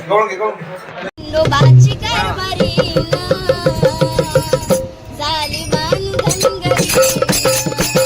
गवळ घे लोबाची कारभारी झाली बांधन गरी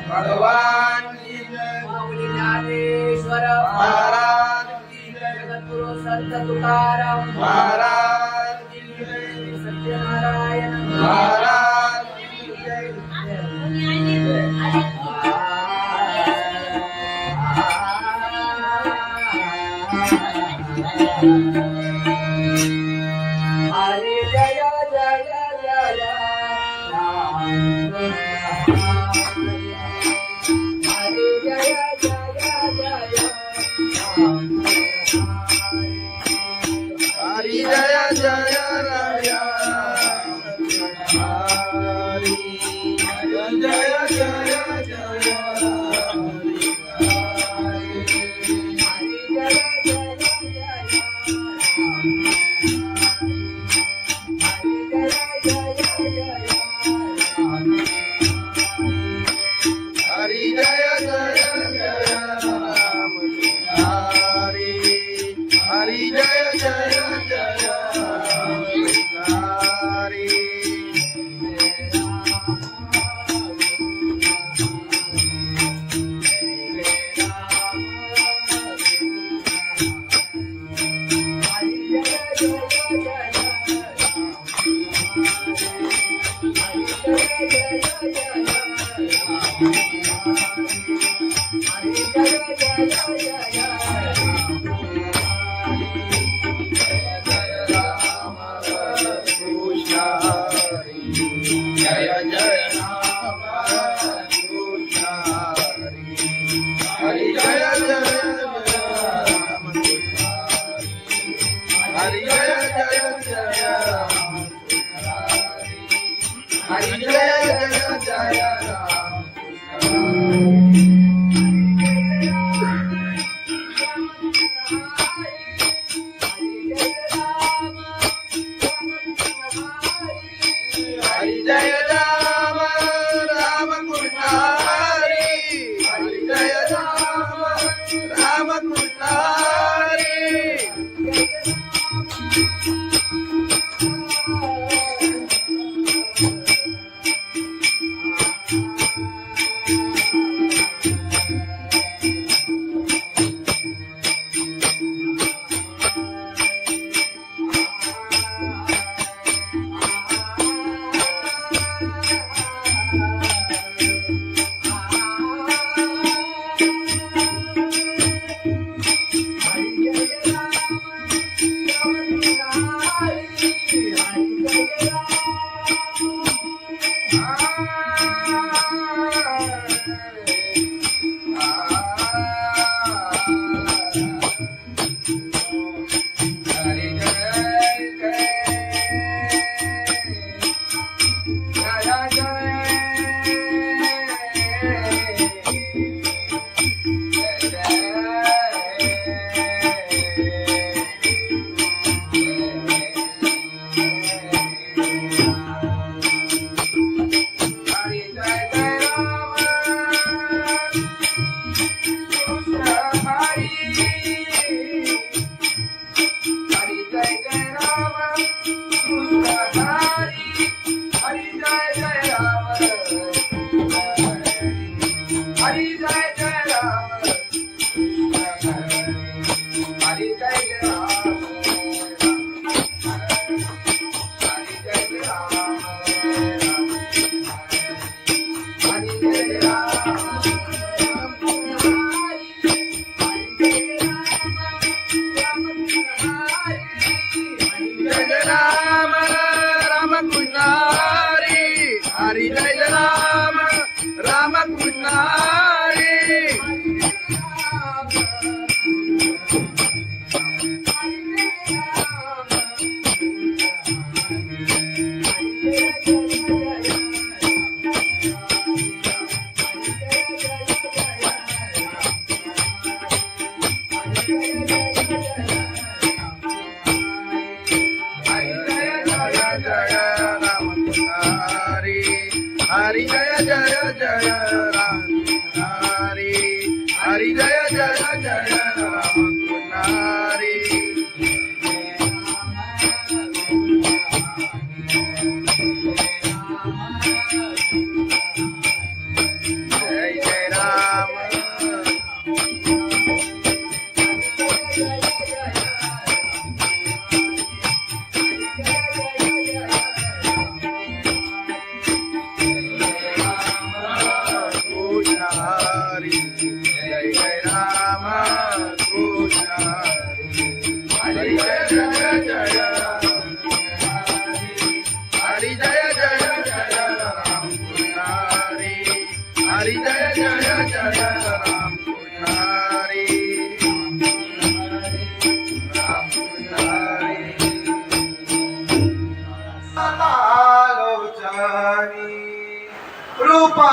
भगवान महाराज जगद्गुरु संत तुकाराम महाराज सत्यनारायण महाराज हरे जय जय जय हरे जय जय जय हरि जय जय राय हरि जय जय जय हरि जय जय जय राम हरि हरि जय जय जय हरि जय जय जय जय जय राम कृष्ण हरि जय जय राम कृष्ण हरि जय जय राम हरि जय जय राम हरि जय राम राम कृष्ण हरि हरि जय राम राम कृष्ण हरि राम राम कृष्ण हरि हरि जय राम राम कृष्ण हरि हरि जय जय जय राम हरि हरि जय जय जय राम हरि जय जय राम हरि जय जय राम कृष्ण हरि जय जय जय हरि जय जय जय राम कृष्ण हरि हरि जय जय जय राम कृष्ण हरि राम कृष्ण हरि आलोचनी रूपा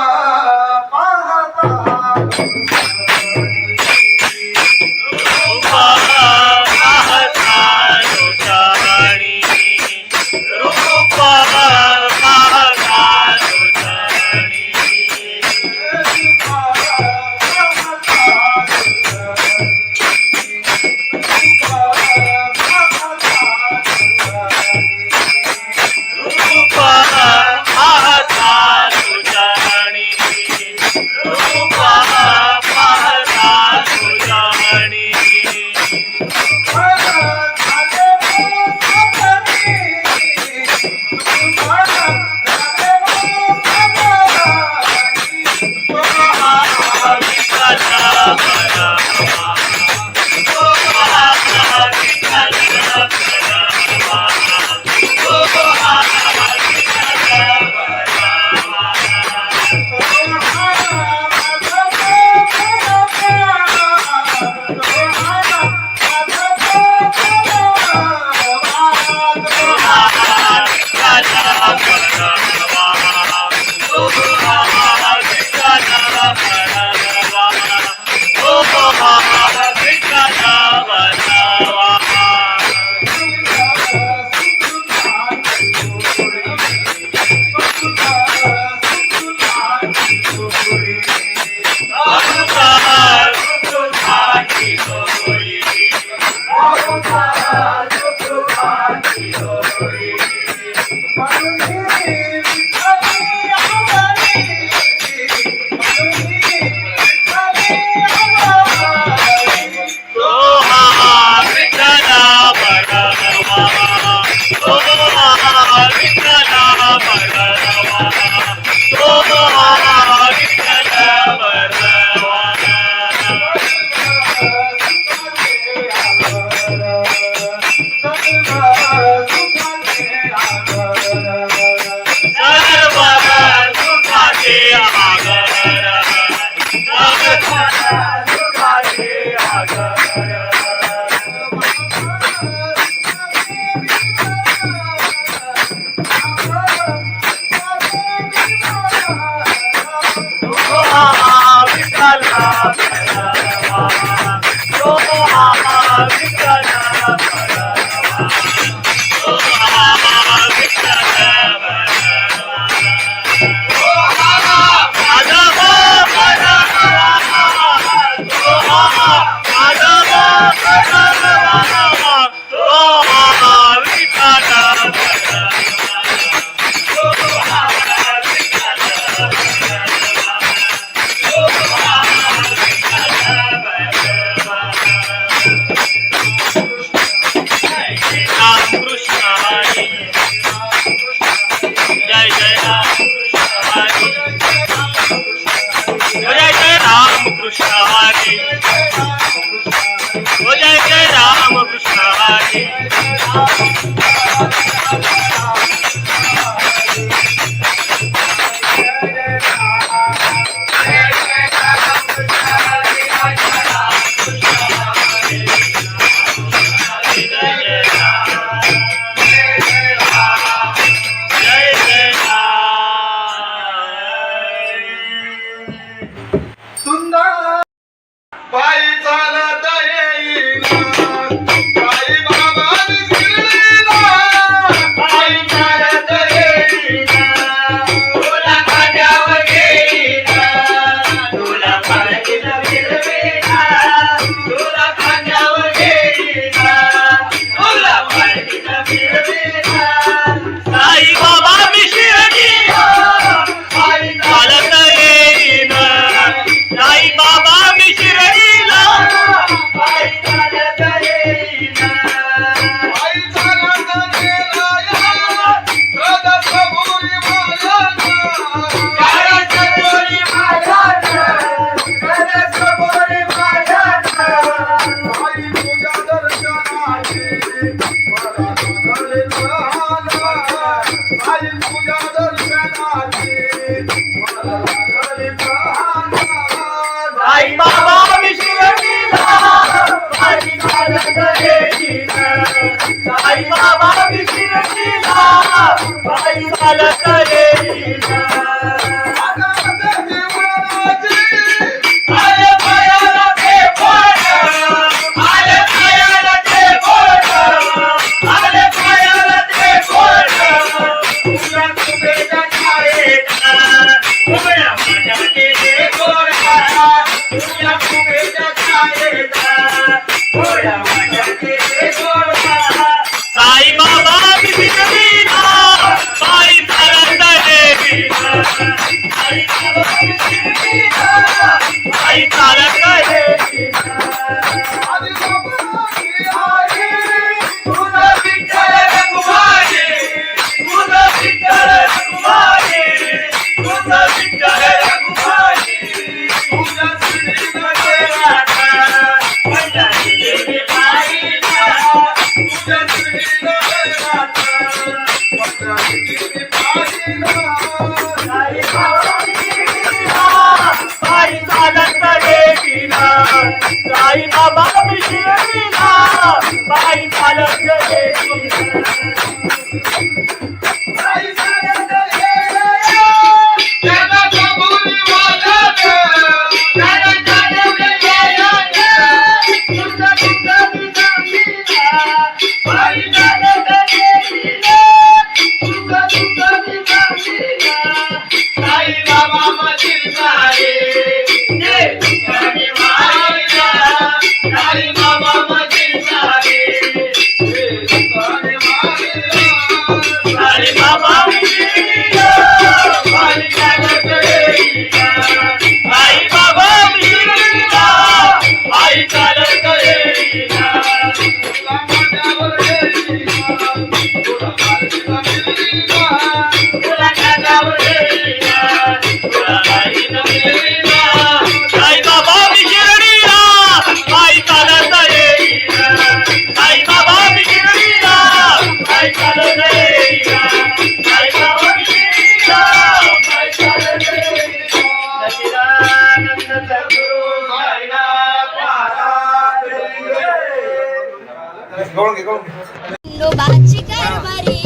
खंडोबाची कारभारी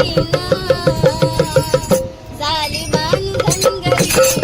झाली बांधन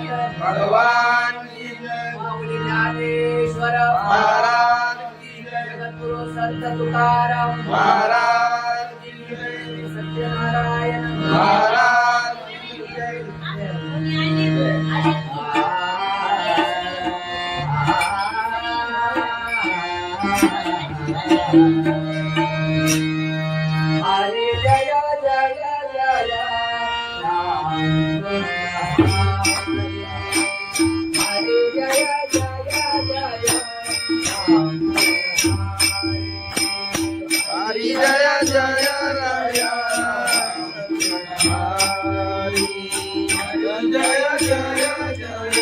भगवान की जय, माऊली ज्ञानेश्वर महाराज की जय, जगद्गुरु संत तुकाराम महाराज की जय, सत्यनारायण महाराज की जय. हरे जय जय जय हरे जय जय जय हरि जय जय राया, हरि जय जय जय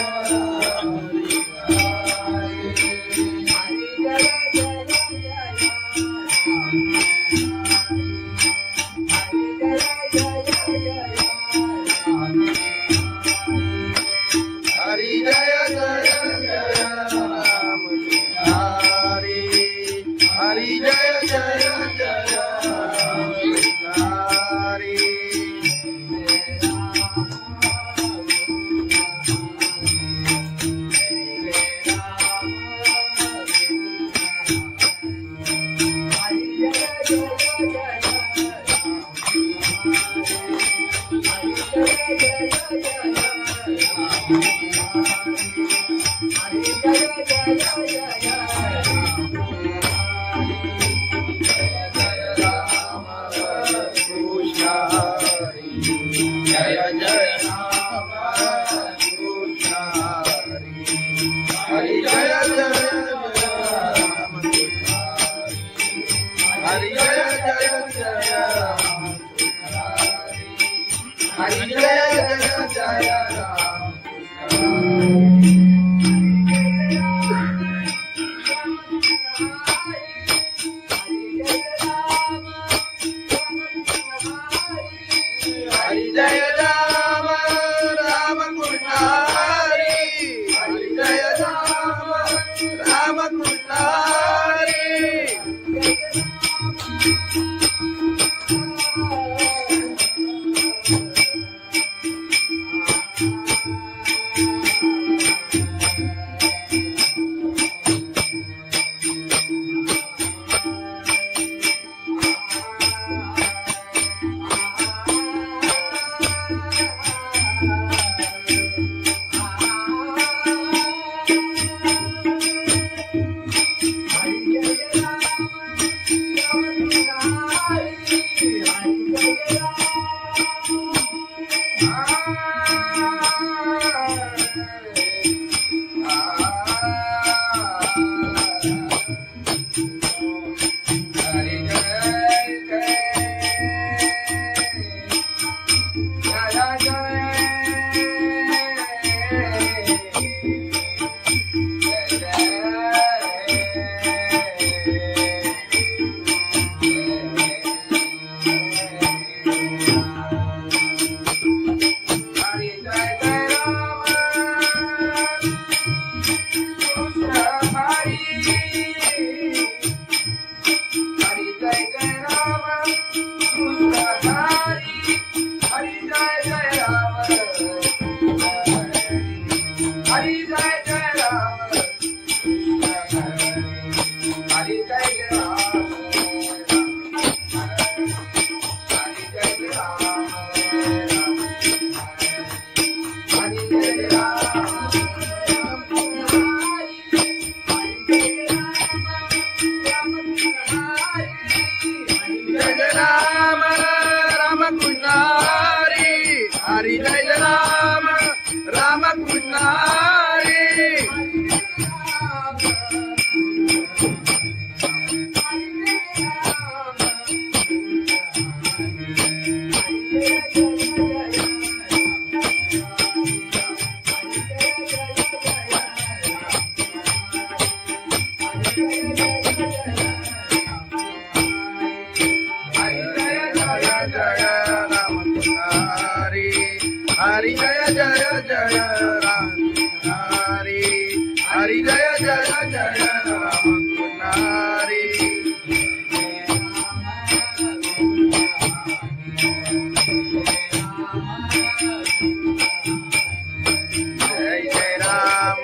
हरी जय जय जय राम हरी जय जय जय राम हरी जय राम राम कृष्ण हरी हरी जय राम राम कृष्ण हरी हरी जय राम राम कृष्ण हरी हरी जय जय जय राम हरी हरी जय जय जय राम हरी जय जय राम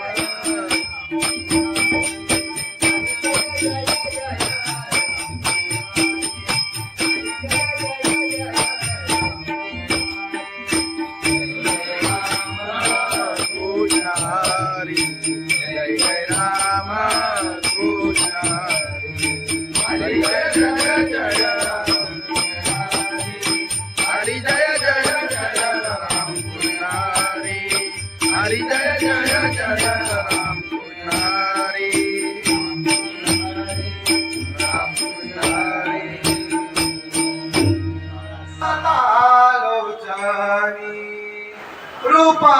हरी जय जय राम कृष्ण हरी जय जय जय हरी जय जय जय राम कृष्ण हरी जय जय जय राम कृष्ण राम कृष्ण हरी रूपा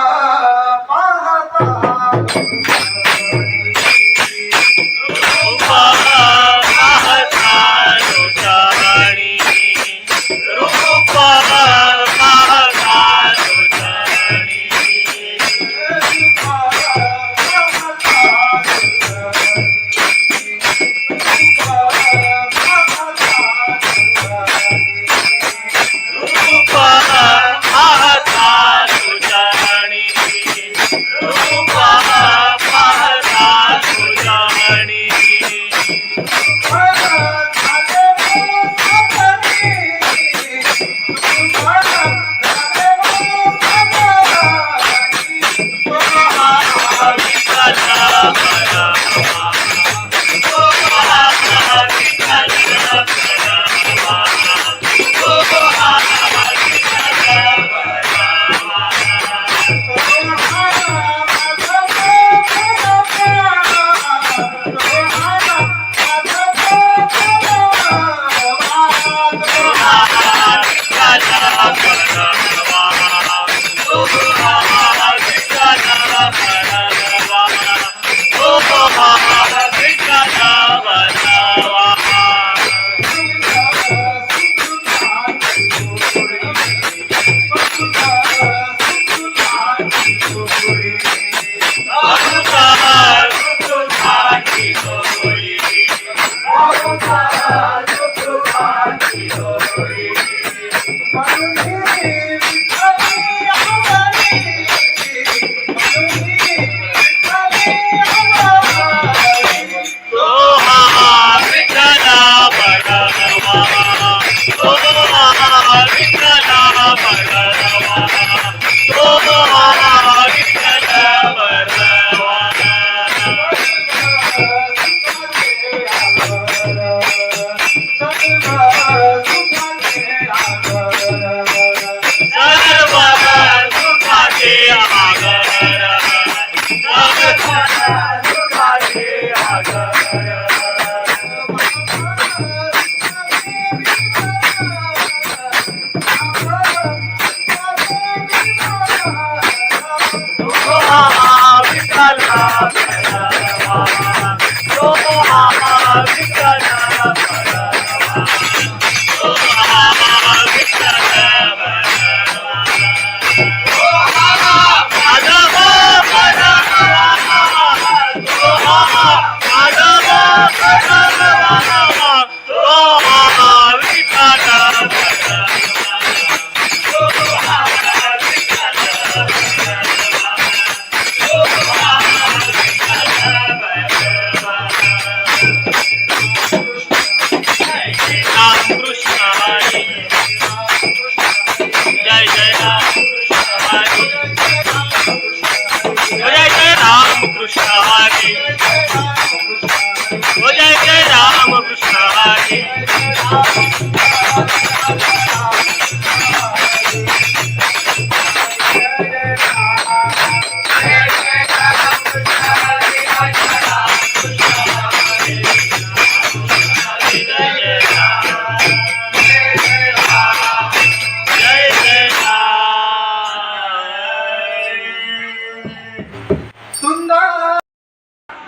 सुंदर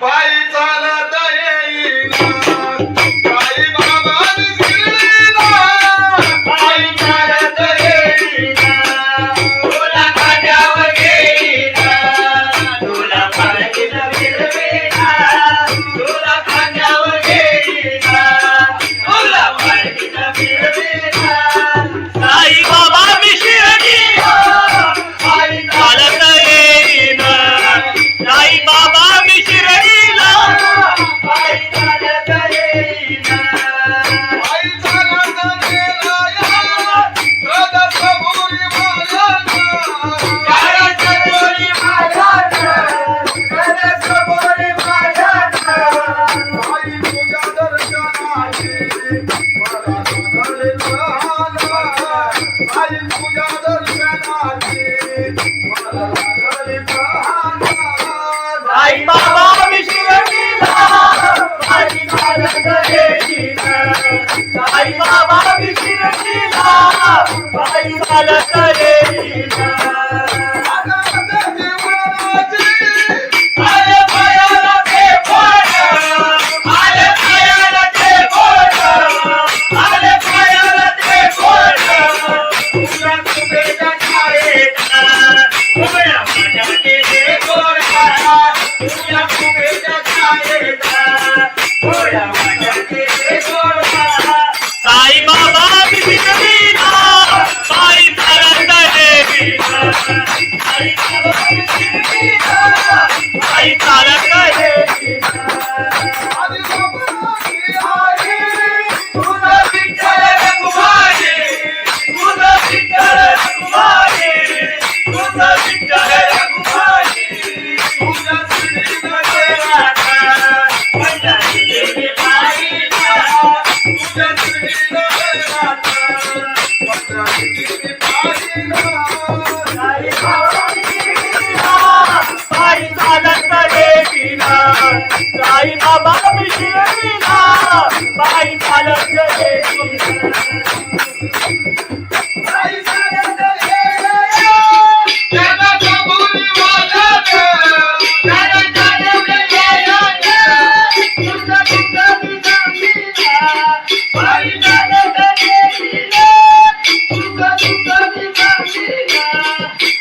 पायी चालत येईना साई बाबा शिर्डीला पायी चालत येईना तुला खांद्यावर घेईना तुला पालखीत फिरवीना तुला खांद्यावर घेईना तुला पालखीत फिरवीना साई बाबा मी शिर्डीला पायी चालत येईना साई बाबा मी शिर्डीला पायी चालत येईना पायी चालत गेला सदसभुरी मायाना सदसभुरी मायाना सदसभुरी मायाना पायी तुझ्या दर्शनाची मला लागले लहाना पायी तुझ्या दर्शनाची मला लागले लहाना साई बाबा मी शिर्डीला पायी चालत येईना साई बाबा मी शिर्डीला पायी चालत येईना आले पायाला ते बोट आले पायाला ते बोट आले पायाला ते बोट तुला कुबेच्या छायेत उभ्या माझ्याचे ते गोड तुला कुबेच्या छायेत उभ्या माझ्याचे ते गोड साई बाबा मी शिर्डीला पायी चालत येईना साई बाबा मी शिर्डीला पायी चालत येईना आधी बाबाची आई तुझा विठ्ठल रघुमाई तुझा विठ्ठल रघुमाई तुझा विठ्ठल रघुमाई तुझ्या श्रीनगरात पंढरी देवी पाहिला तुझ्या श्रीनगरात पंढरी देवी पाहिला साई बाबा मी शिर्डीला पायी चालत येईना साई बाबा मी शिर्डीला पायी चालत येईना आई चालत येईना जगाच्या भुवनीवाल्यात जगाच्या भुवनीवाल्यात तुझं दुःख मी सांगितलं आई चालत येईना तुझं दुःख मी सांगितलं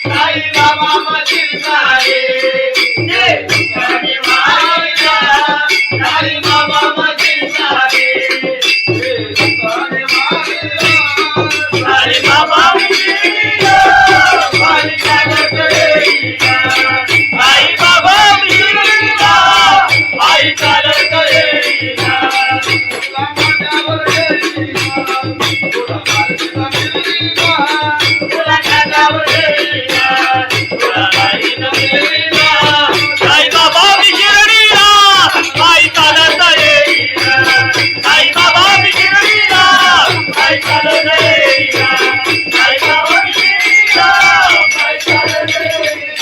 साई बाबा मधील सारे ते दुःखाने मारिला साई बाबा मधील सारे ते दुःखाने मारिला साई बाबा मी शिर्डीला पायी चालत येईना साई बाबा मी शिर्डीला पायी चालत येईना तुला खांद्यावर घेईना तुला पालखीत फिरवीना तुला खांद्यावर घेईना तुला पालखीत फिरवीना साई बाबा मी शिर्डीला पायी चालत येईना साई बाबा मी शिर्डीला पायी चालत येईना साई बाबा मी शिर्डीला पायी चालत येईना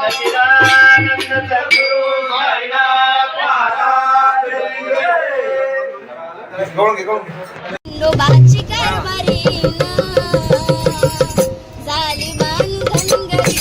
सच्चिदानंद सद्गुरु साईनाथ महाराज की जय. खंडोबाची कारभारी झाली बांधनगरी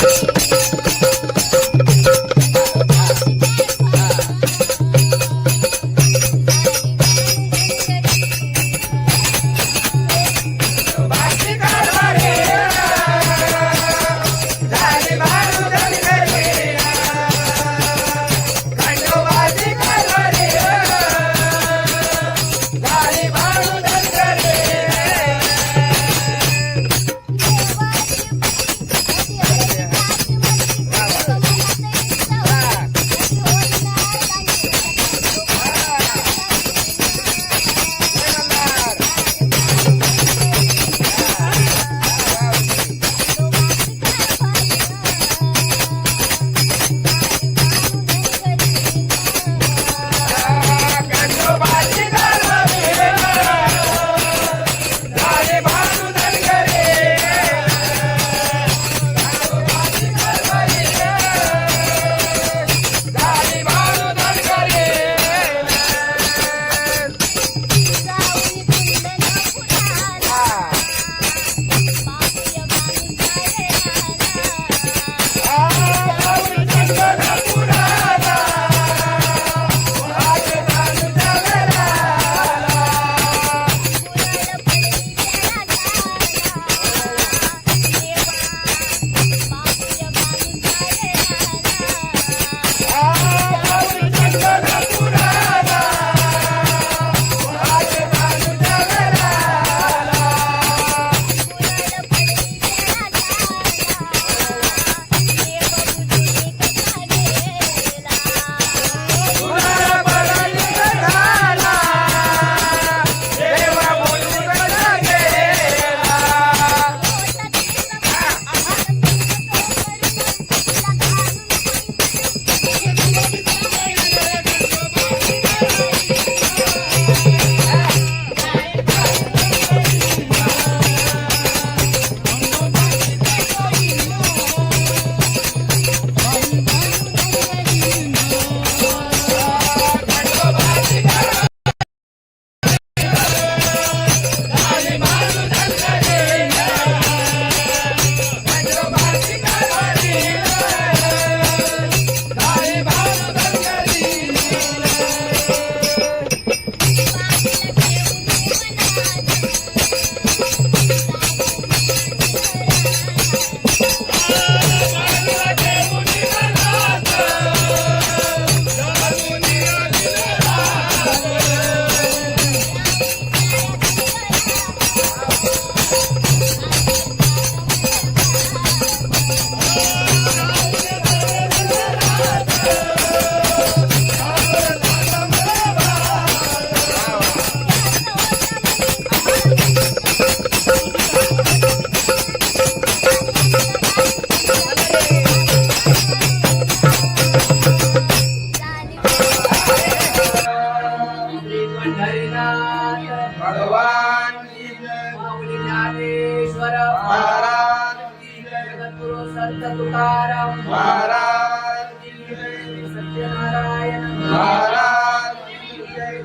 भगवान भगवान की जय माऊली ज्ञानेश्वर महाराज की जय जगद्गुरु संत तुकाराम महाराज की जय सत्यनारायण महाराज की जय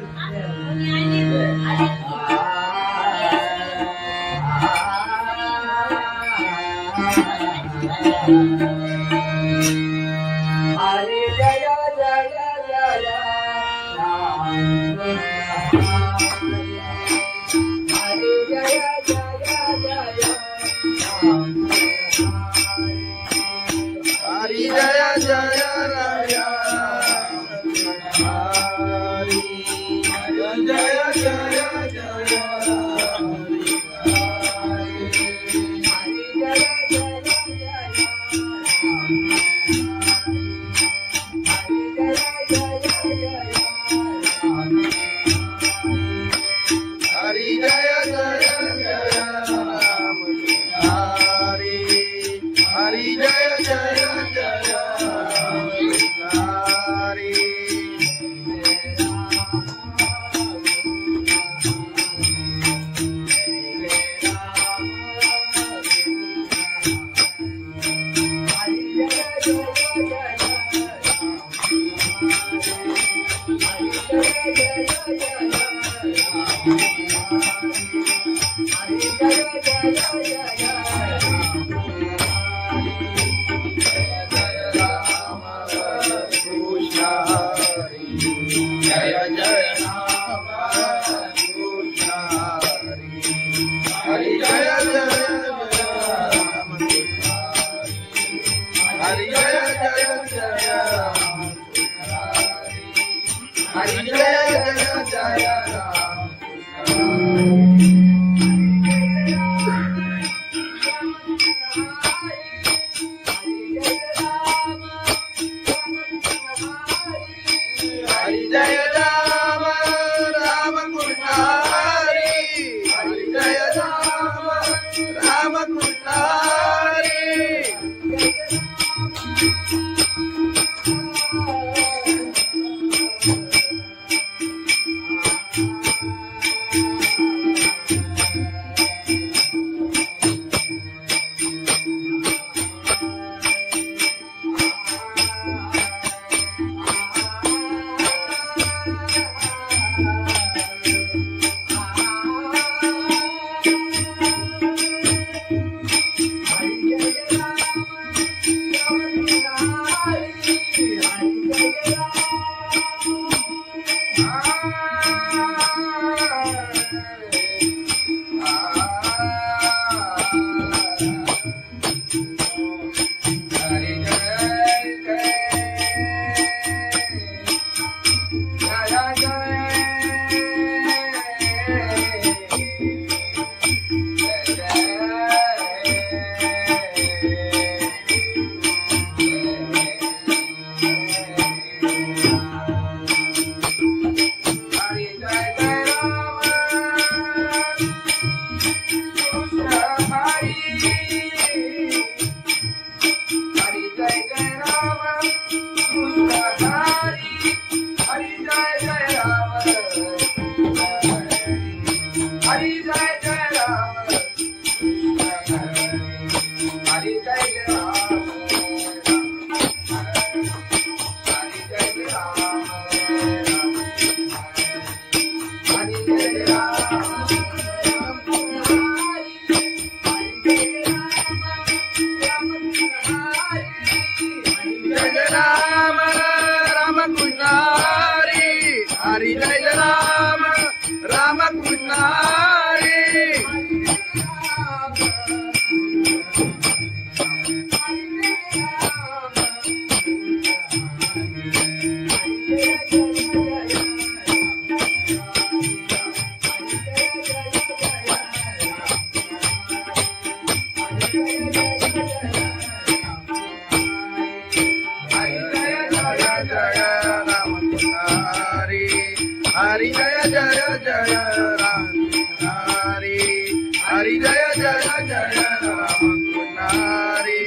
हरे जय जय जय राम हरे जय जय जय राम हरि जय जय राय हरि जय जय जय हरि जय जय जय राम हरि हरि जय जय जय राम हरि कृष्ण हरि जय जय राम कृष्ण हरि जय जय राम हरि जय जय राम हरि जय जय राम हरि जय राम राम कृष्ण हरि हरि जय राम राम कृष्ण हरि हरि जय राम राम कृष्ण हरि हरि जय जय जय राम हरि हरि जय जय जय राम हरि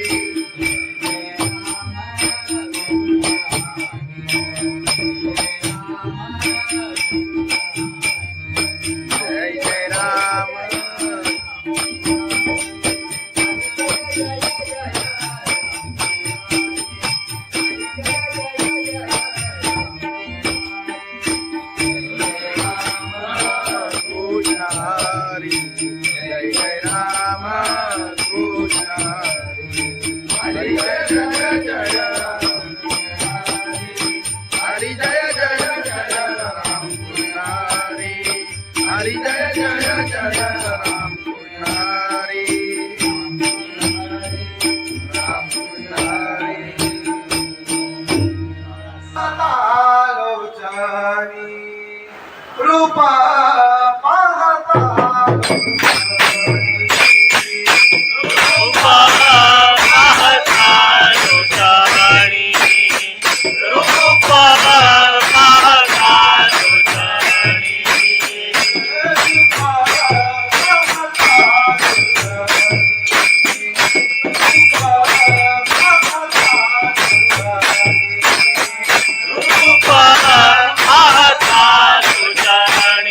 हरी जय जय जय राम कृष्ण हरी राम कृष्ण हरी लोचनी रूपा पाहता रूपा पाहता लोचनी रूपा पाहता लोचनी रूपा पाहता लोचनी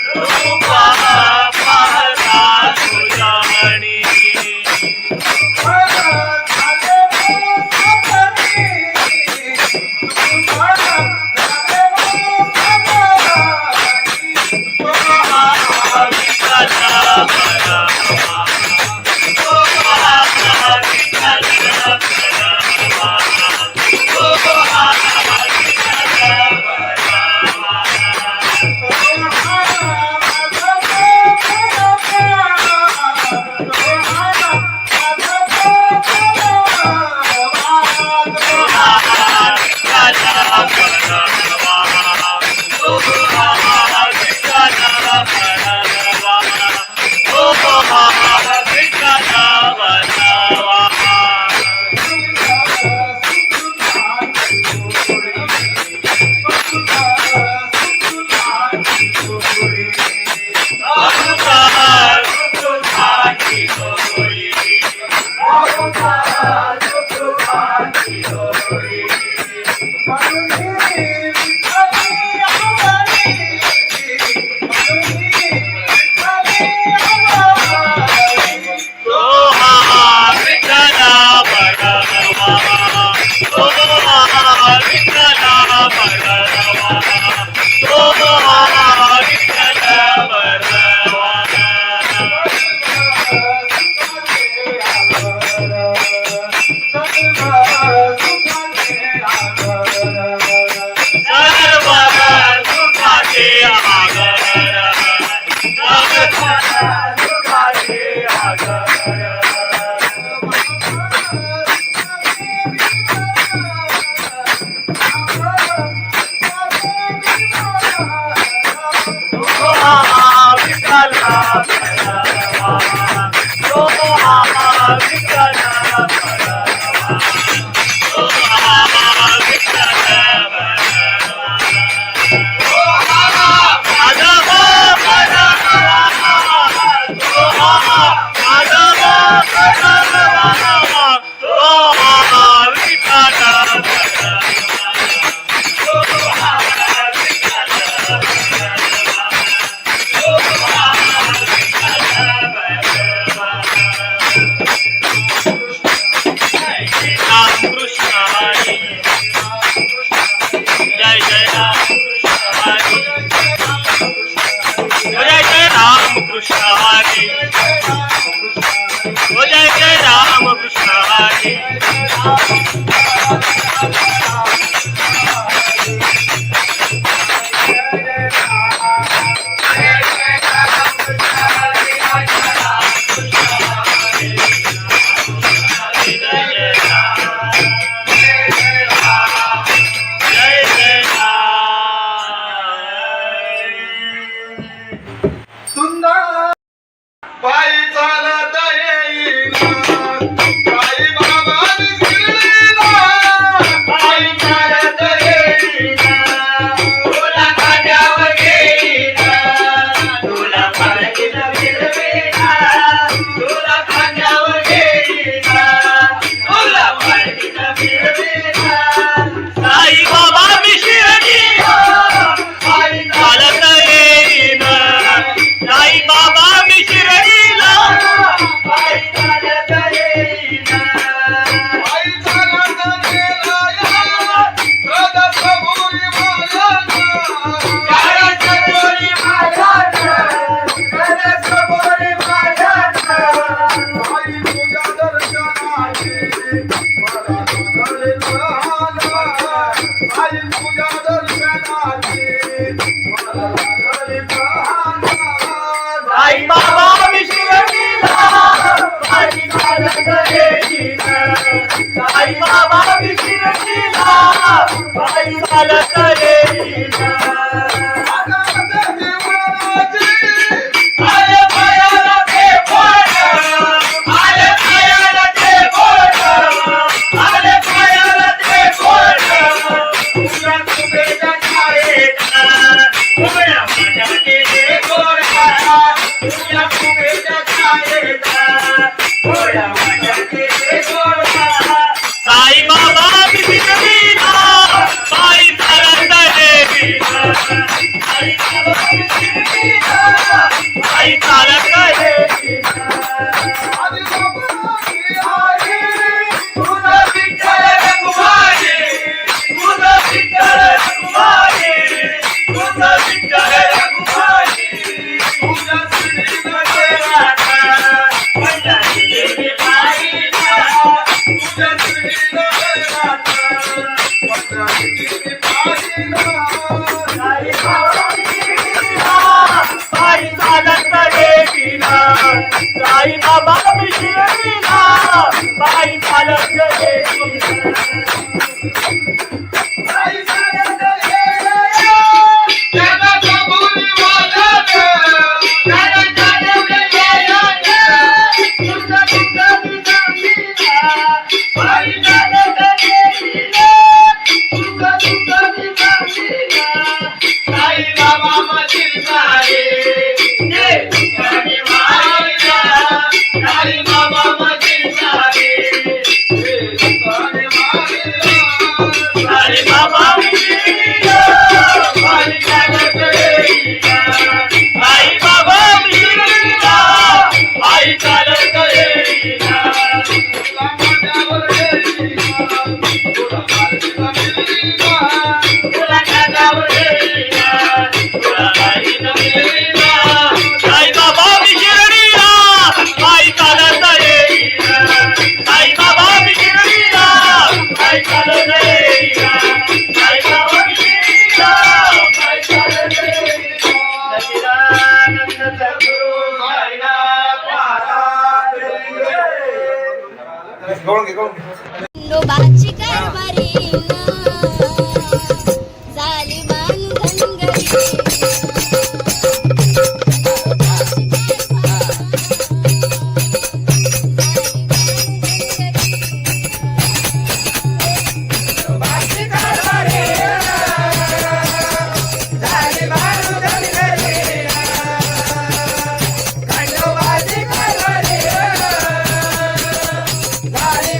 रूपा पाहता लोचनी साई बाबा विशिरणीला बाई चालत येईल साई बाबा विशिरणीला बाई चालत येईल आले पायाला ते बोट आले पायाला ते बोट आले पायाला ते बोट तुझ्या कुबेच्या छायेत उभ्या माझ्या केले गोडा तुझ्या कुबेच्या छायेत उभ्या माझ्या केले गोडा साई बाबा विशिरणीला बाई चालत येईल साई बाबा विशिरणीला बाई चालत येईल तुझं विठ्ठल रघुमाई तुझं विठ्ठल रघुमाई तुझं विठ्ठल रघुमाई तुझ्या श्रीमध्ये राधा पंढरीची बाईला तुझ्या श्रीमध्ये राधा पंढरीची बाईला साई बाबा विशिरणीला बाई चालत येईल साई बाबा विशिरणीला बाई चालत येईल बाई चालत येईल त्याला कबुली वाजत त्याला चालवले यायला तुझं तुझं दिसामीला बाई चालत येईल तुझं तुझं दिसामीला साई बाबा मधील सारे जे तुझ्याने वाहिला साई बाबा मधील सारे जे तुझ्याने वाहिला साई बाबा विशिरणीला बाई चालत येईल साई बाबा विशिरणीला बाई चालत येईल तुला माझ्यावर येईल तुला माझ्यावर येईल तुला माझ्यावर येईल तुला माझ्यावर येईल साई बाबा विशिरणीला बाई चालत येईल साई बाबा विशिरणीला बाई चालत येईल साई बाबा विशिरणीला बाई चालत येईल सच्चिदानंद सद्गुरु साईनाथ महाराज खंडोबाची कारभारी झाली बांधनगरी Bye.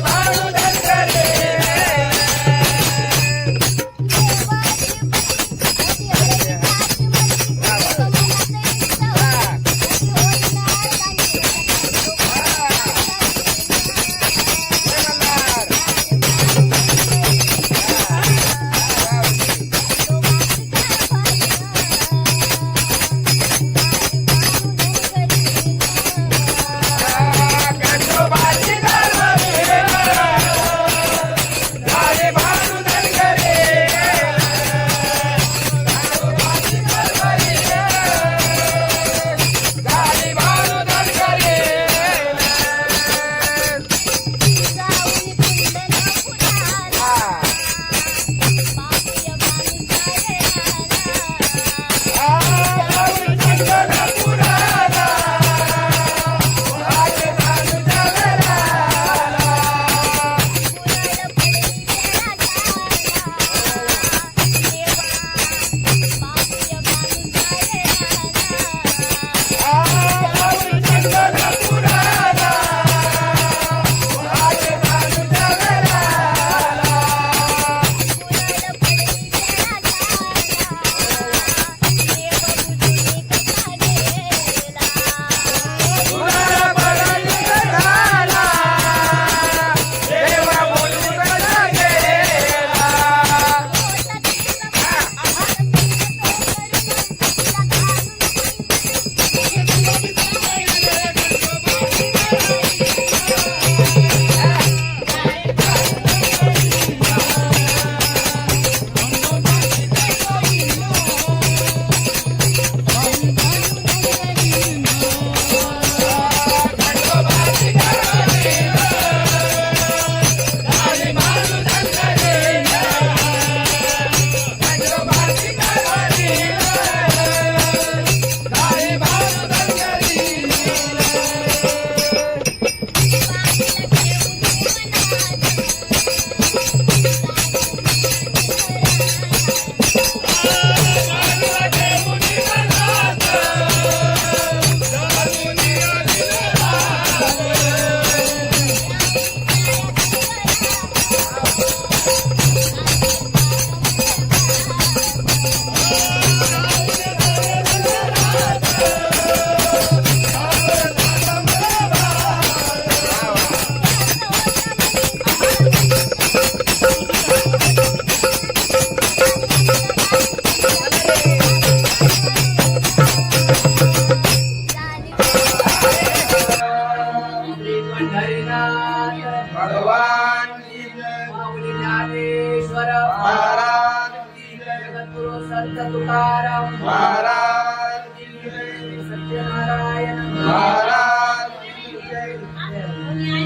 तुकाराम महाराज की जय, सत्यनारायण महाराज की जय.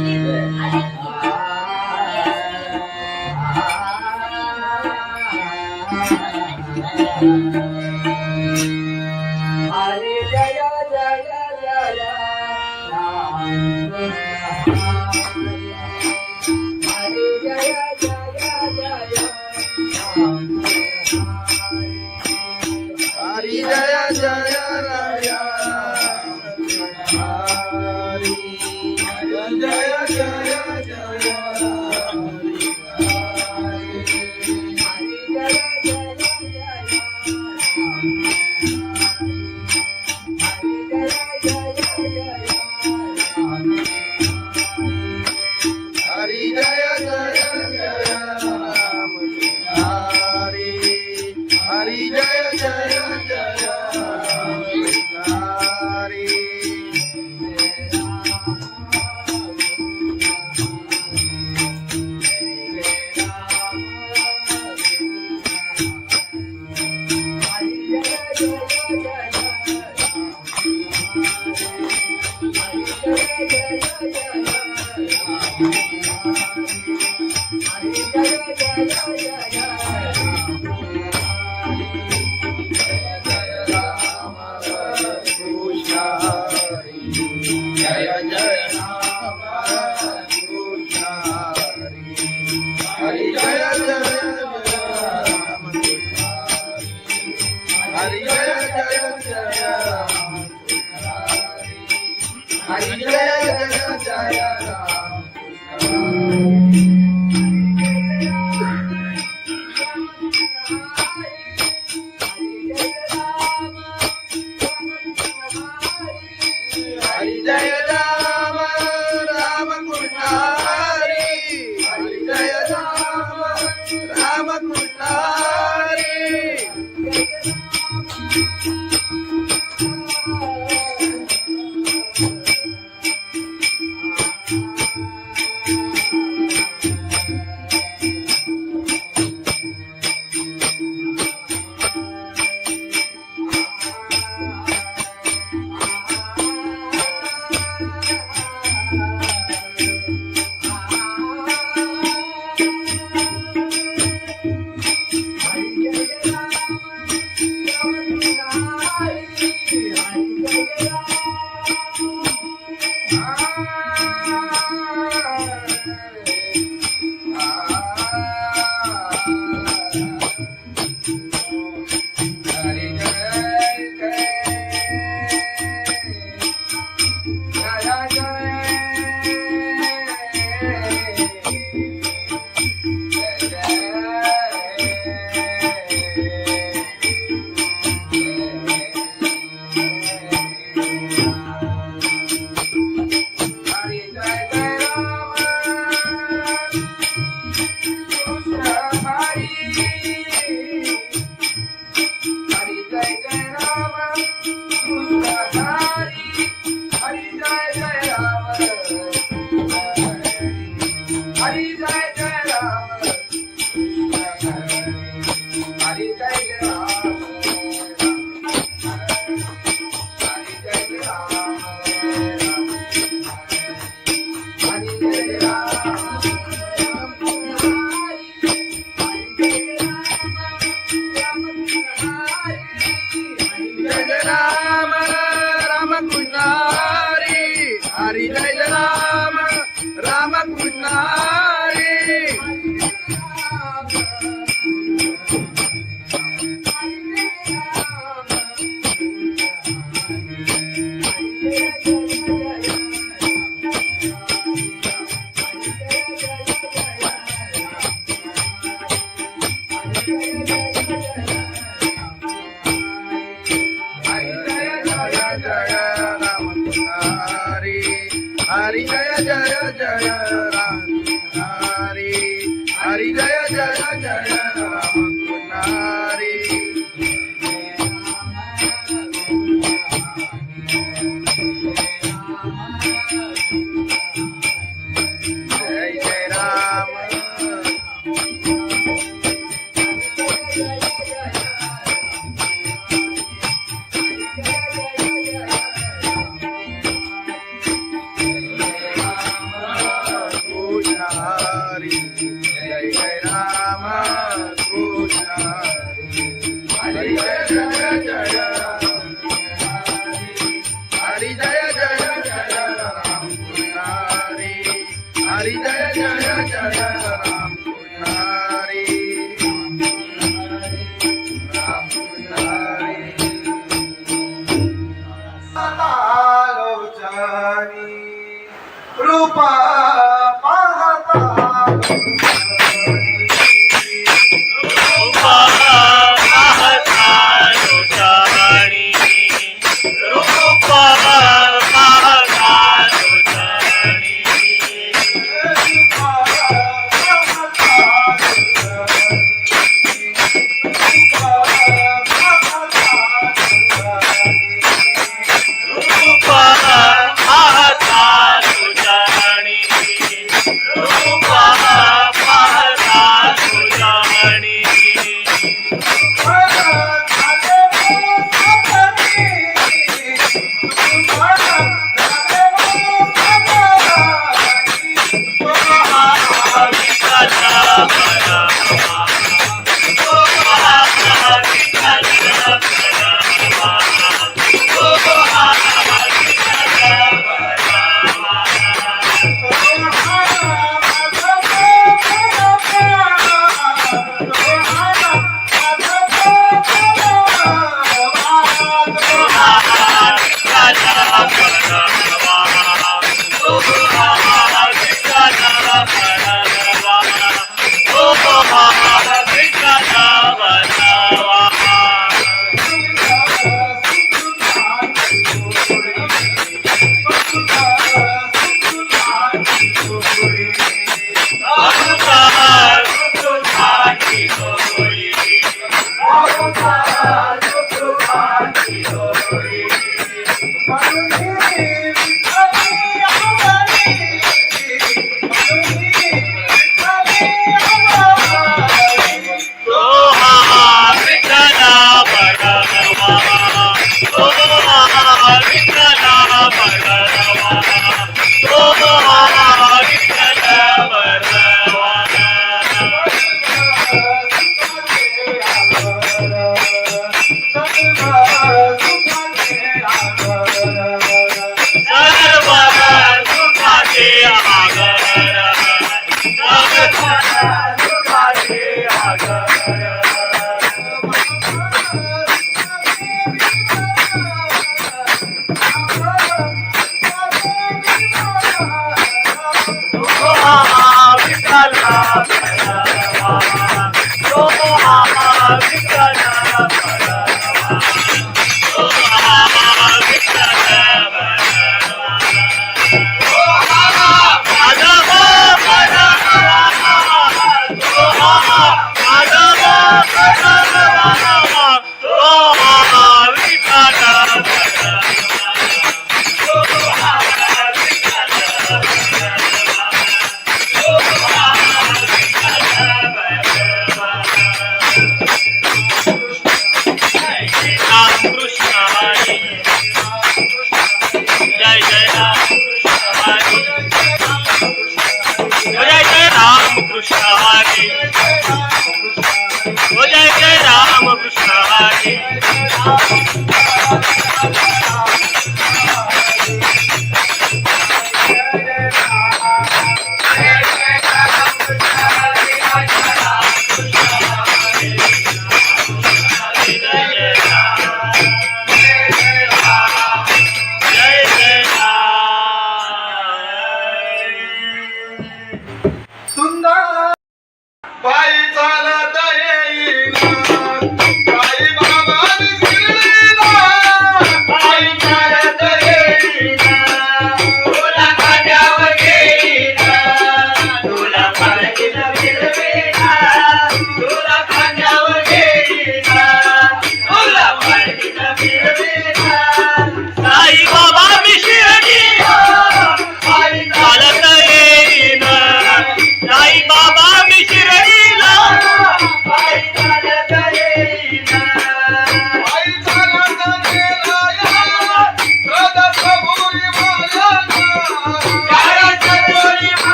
हरे जय जय जय राम हरे जय जय जय राम हरि जय जय राया हरि जय जय जय हरि जय जय जय राम हरि हरि जय जय जय राम हरि जय जय राम कृष्ण हरि जय जय राम हरि जय जय जय राम हरि जय जय जय राम हरि जय राम राम कृष्ण हरि हरि जय राम राम कृष्ण हरि हरि जय राम राम कृष्ण हरि हरि जय जय जय राम हरि हरि जय जय जय राम हरि जय जय राम लोचनी रूप पाहता रूपा पाहता लोचनी रूपा पाहता लोचनी रूपा पाहता लोचनी रूपा पाहता लोचनी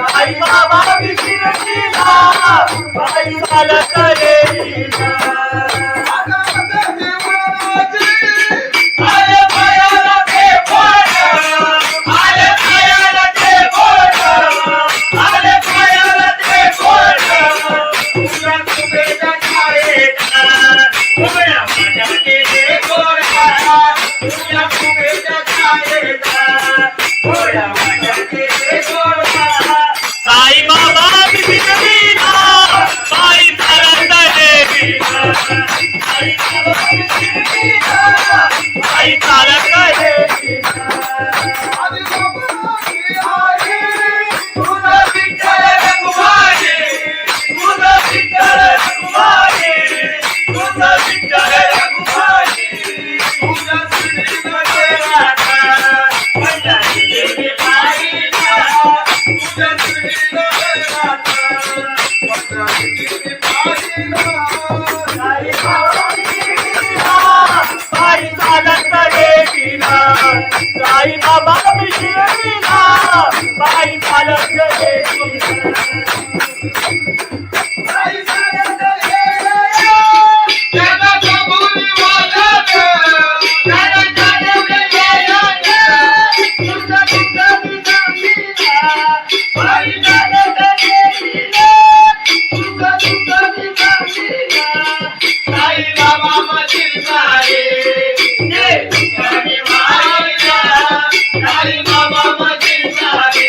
साई बाबा विशिर लीला चालत येईना आले पायाला ते बोट आले पायाला ते बोट आले पायाला ते बोट तुझ्या कुबेच्या छायेत उभ्या माझ्याचे ते गोड तुझ्या कुबेच्या छायेत उभ्या माझ्याचे ते गोड साई बाबा बिगडीना साई चालत येईना साई बाबा बिगडीना साई चालत येईना तुझं विठ्ठल रघुमाई तुझं विठ्ठल रघुमाई तुझं विठ्ठल रघुमाई तुझ्या श्रीनगरात पंढरी देवी पाहिला तुझ्या श्रीनगरात पंढरी देवी पाहिला साई बाबा बिगडीना साई चालत येईना साई बाबा बिगडीना साई चालत येईना साई चालत येईना त्याला कबुली वाजत त्याला चालवलं येईना तुझं तुझं मी सांगीना साई चालत येईना तुझं तुझं मी सांगीना साई बाबा मशील सारे ते तुझ्याने वाहिला साई बाबा मशील सारे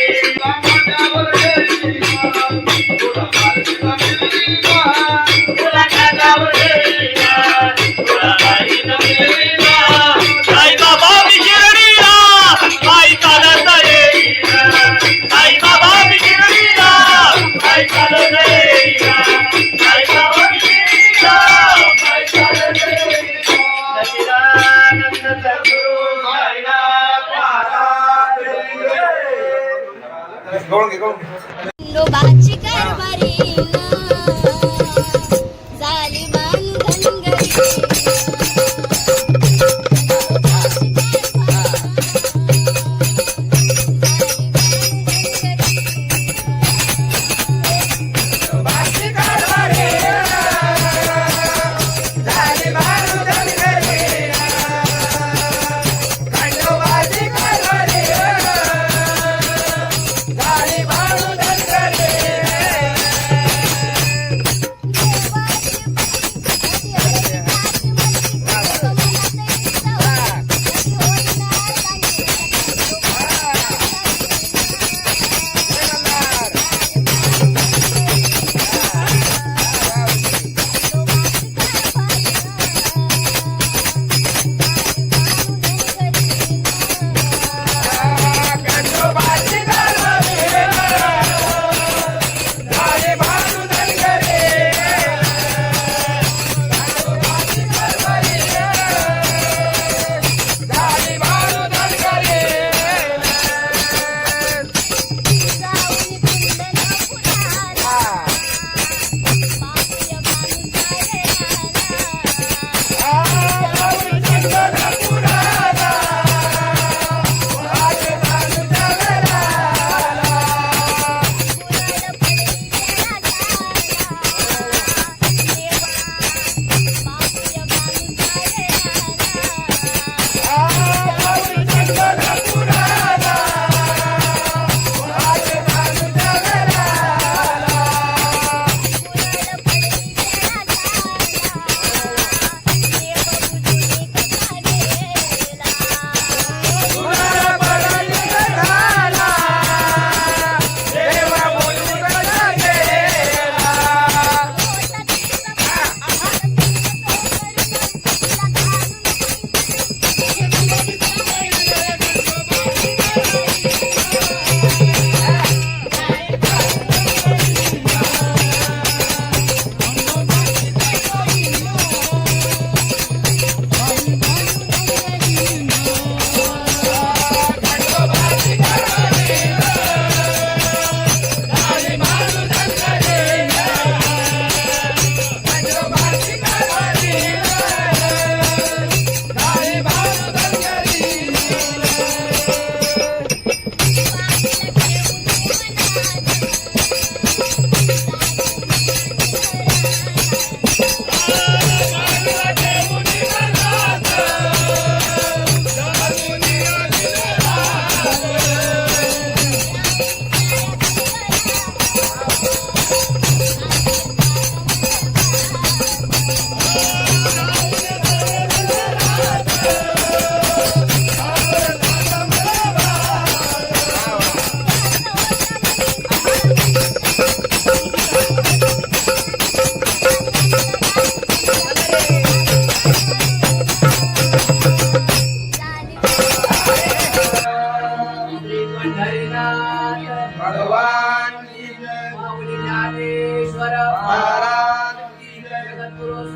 तुला कानावर येईना तुला बाईनं मिळवीना साई बाबा बिगडीना साई चालत येईना साई बाबा बिगडीना साई चालत येईना साई बाबा बिगडीना साई चालत येईना सच्चिदानंद सद्गुरु साईनाथ महाराज खंडोबाची कारभारी झाली बांधनगरी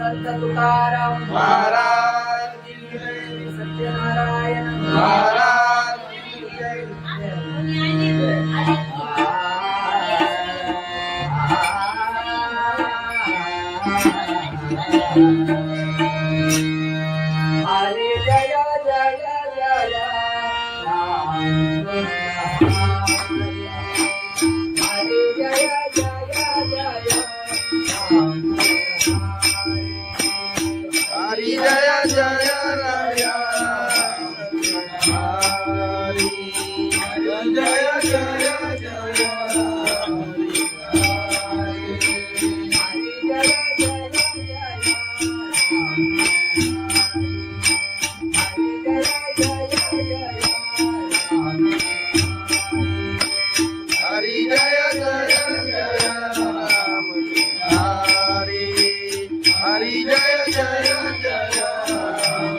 संत तुकाराम महाराज की जय. सत्यनारायण महाराज की जय. हरे जय जय जय राम हरे जय जय जय राम हरि जय जय राया. हरि जय जय जय हरि जय जय जय राम. हरि हरि जय जय जय राम.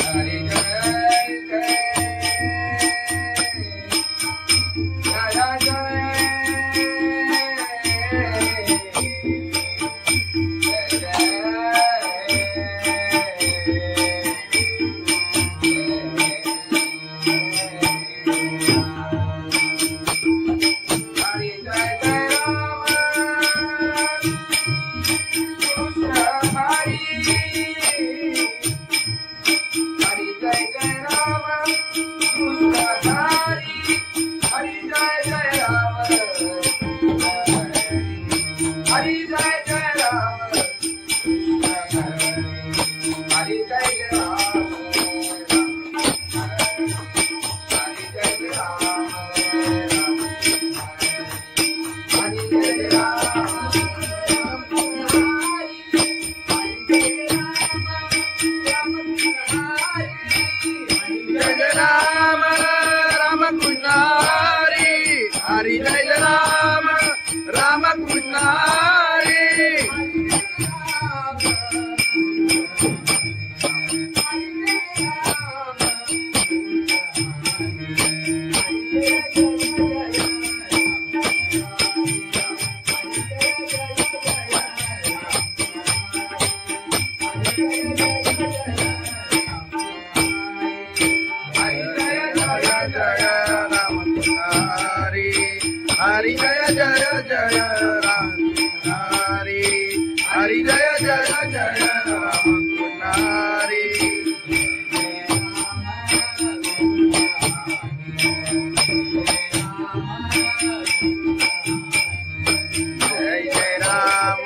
हरि कृष्ण हरि जय जय राम कृष्ण हरि हरि जय जय राम. हरि जय जय जय राम. हरि जय जय जय राम. हरि जय राम राम कृष्ण हरि. हरि जय राम राम कृष्ण हरि. हरि जय राम राम कृष्ण हरि. हरि जय जय जय राम हरि हरि जय जय जय राम हरि. जय जय राम.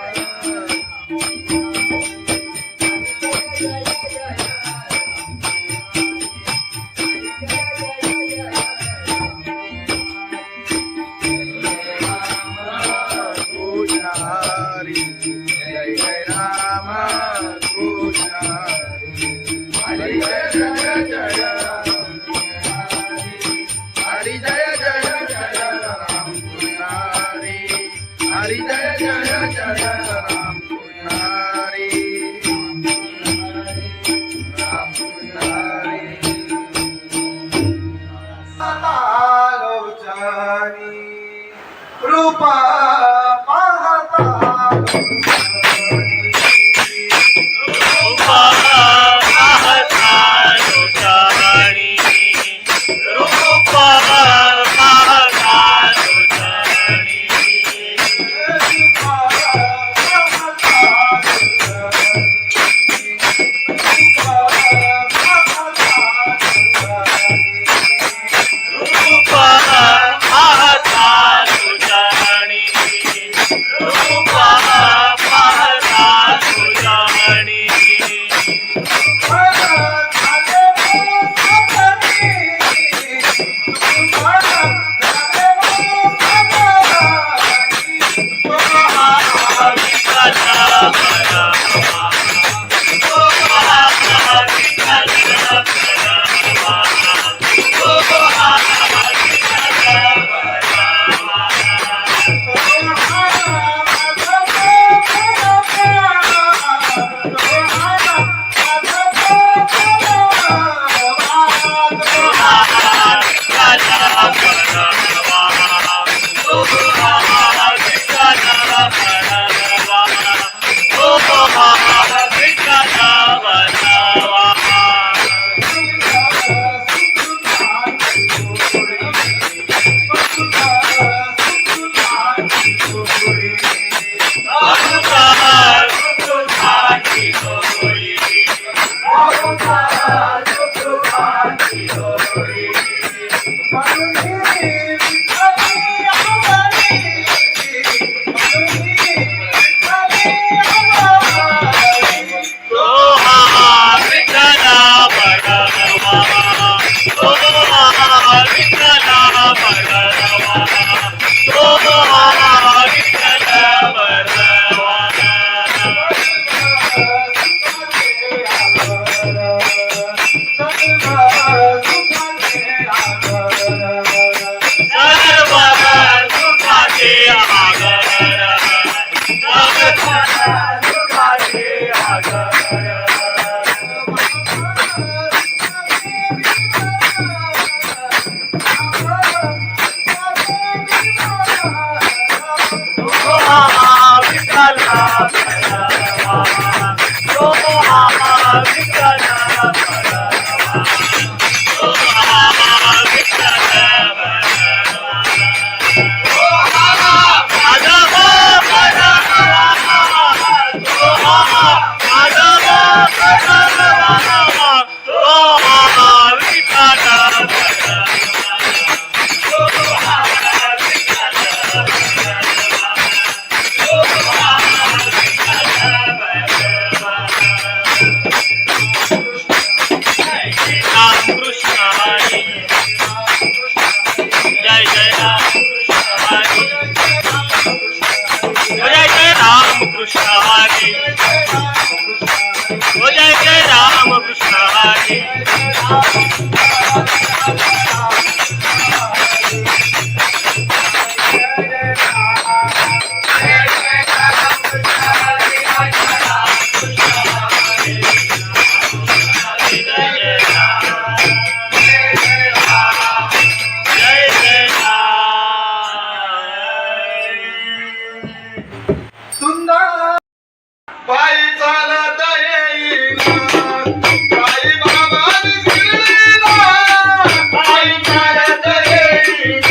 सुंदर पायी चालत येईल साई बाबा शिर्डीला पायी चालत येईल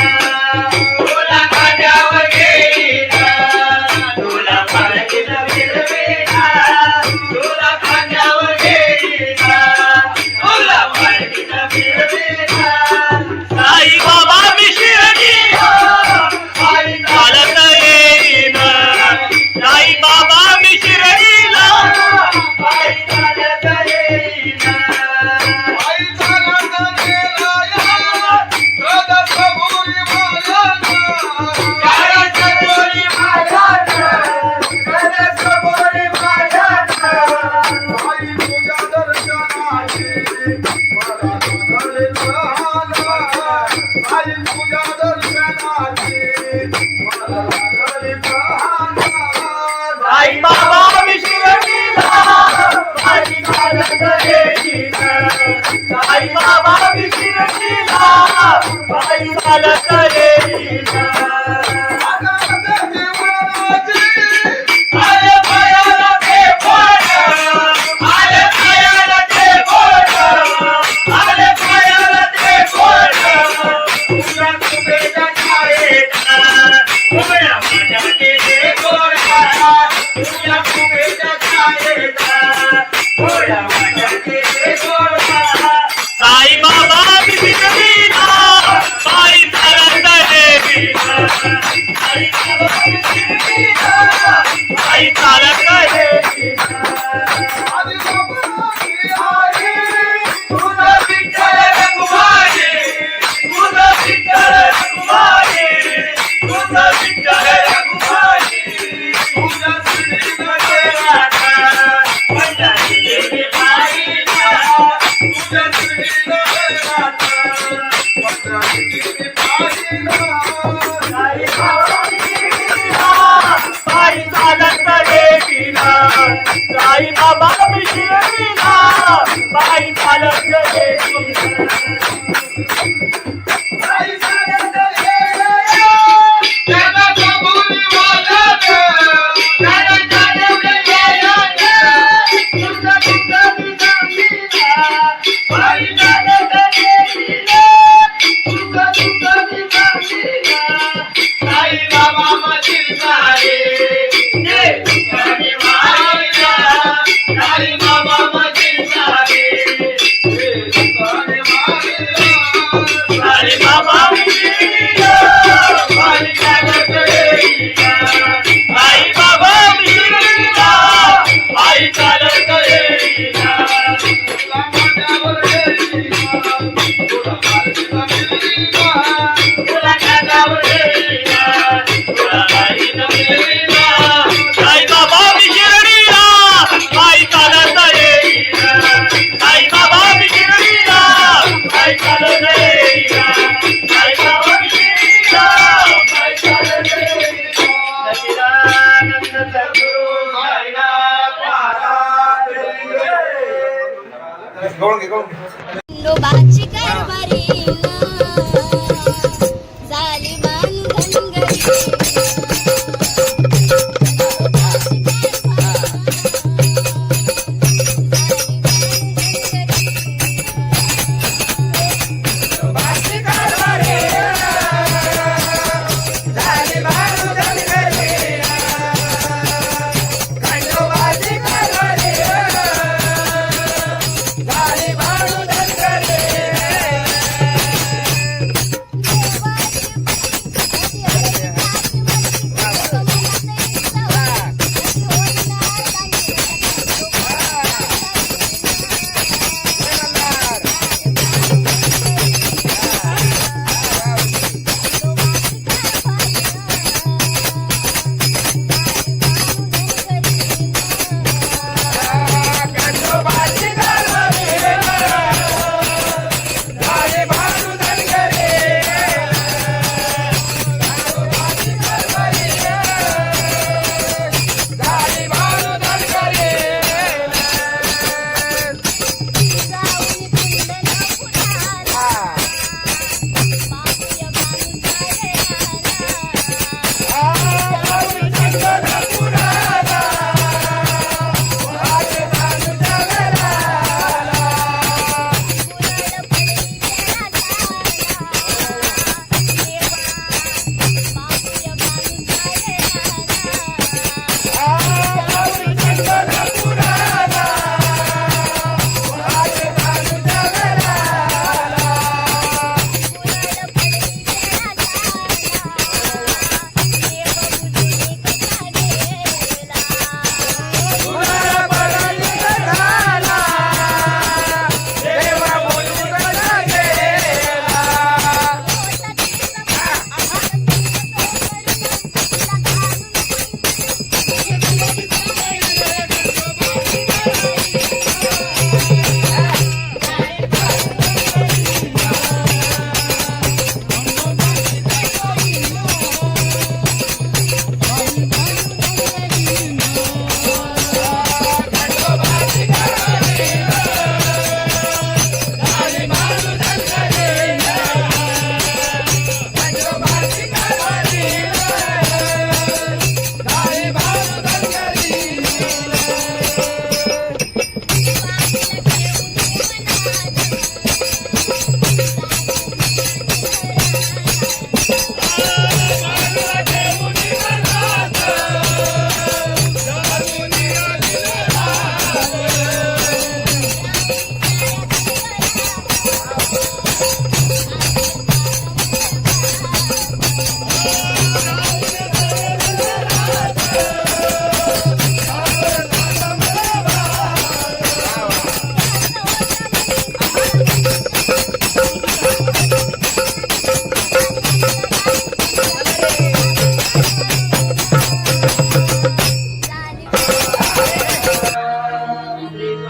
तुला खांद्यावर घेईल तुला पालखीत फिरवेल तुला खांद्यावर घेईल तुला पालखीत फिरवेल साई बाबा मी शिर्डीला पायी चालत येईल साई बाबा मी शिर्डीला पायी चालत येईल पायी चालत गेला या सदसभुरी आई तुझ्या दर्शनाची मला लागले प्रहार आई तुझ्या दर्शनाची मला लागले प्रहार साई बाबा मी शिर्डीला पायी चालत येईल साई बाबा मी शिर्डीला पायी चालत येईल आले पायाला ते बोट आले पायाला ते बोट आले पायाला ते बोट तुझ्या कुबेच्या छायेत उभ्या माझ्याचे ते गोड तुझ्या कुबेच्या छायेत उभ्या माझ्याचे ते गोड साई बाबा मी शिर्डीला पायी चालत येईल साई बाबा मी शिर्डीला पायी चालत येईल तुझं विठ्ठल रखुमाई तुझं विठ्ठल रखुमाई तुझं विठ्ठल रखुमाई तुझ्या श्रीनगरात पंढरी गेली पायीला तुझ्या श्रीनगरात पंढरी गेली पायीला साई बाबा मी शिर्डीला पायी चालत येईल साई बाबा मी शिर्डीला पायी चालत येईल पायी चालत येईल त्याला कबुली वाजत त्याला चालवलं येईल तुझं तुझं मी सांगीला पायी चालत येईल तुझं तुझं मी सांगीला साई बाबा माझी साई ये तुझी माईला साई बाबा माझी साई ये तुझी माईला साई बाबा मी शिर्डीला पायी चालत येईल साई बाबा मी शिर्डीला पायी चालत येईल तुला माझ्यावर येईल तुला पालखीला मिळेल तुला खांद्यावर घेईल तुला पालखीत फिरवेल साई बाबा मी शिर्डीला पायी चालत येईल साई बाबा मी शिर्डीला पायी चालत येईल साई बाबा मी शिर्डीला पायी चालत येईल सच्चिदानंद सद्गुरु साईनाथ महाराज खंडोबाची कारभारी झाली बांधनगरी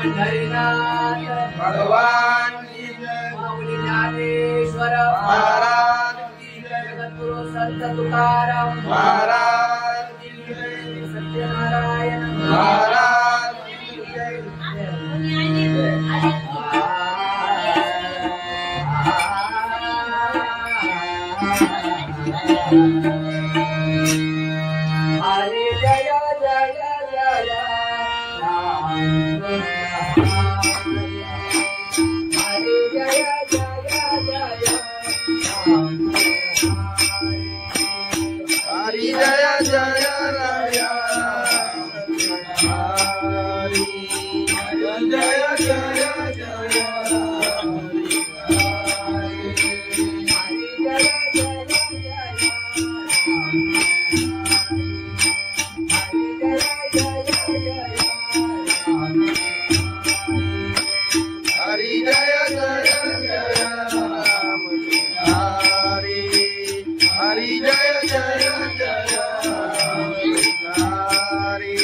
पंढरीनाथ भगवान की जय माऊली ज्ञानेश्वर महाराज की जय जगद्गुरु संत तुकाराम महाराज की जय सत्यनारायण महाराज की जय हरे जय जय जय राम हरे जय जय जय राम हरि जय जय राया हरि जय जय जय हरि जय जय जय राम हरि हरि जय जय जय हरि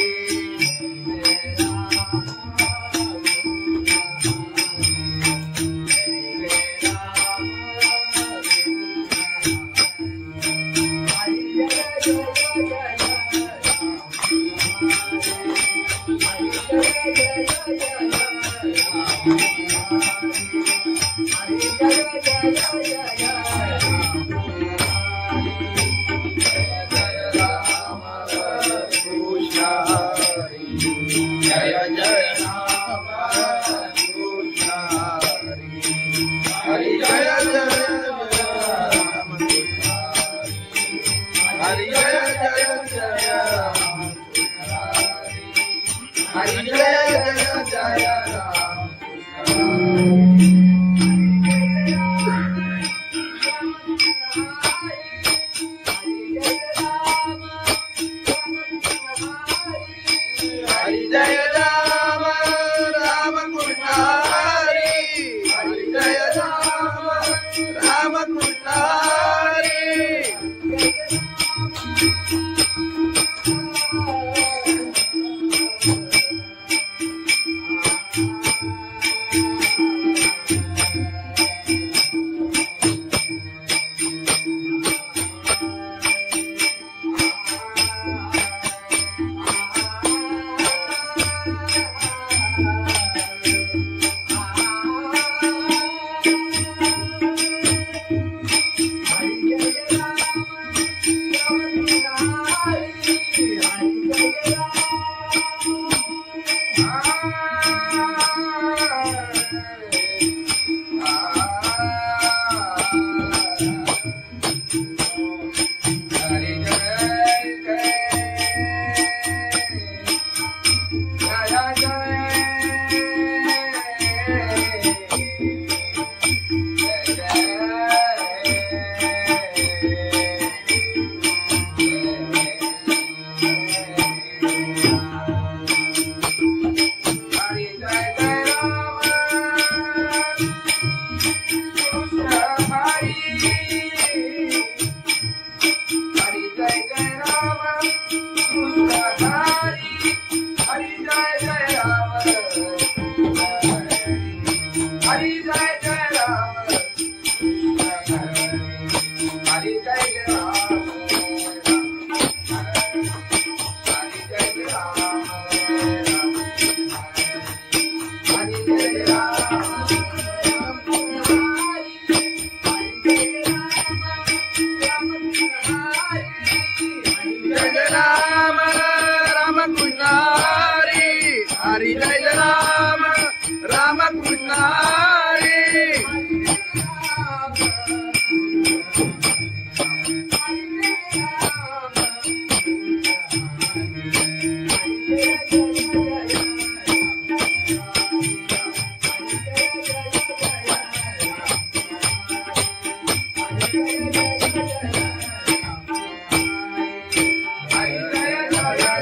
कृष्ण हरि जय जय राम कृष्ण हरि जय जय राम हरि जय जय राम हरि जय जय राम हरि जय राम राम कृष्ण हरि हरि जय राम राम कृष्ण हरि हरि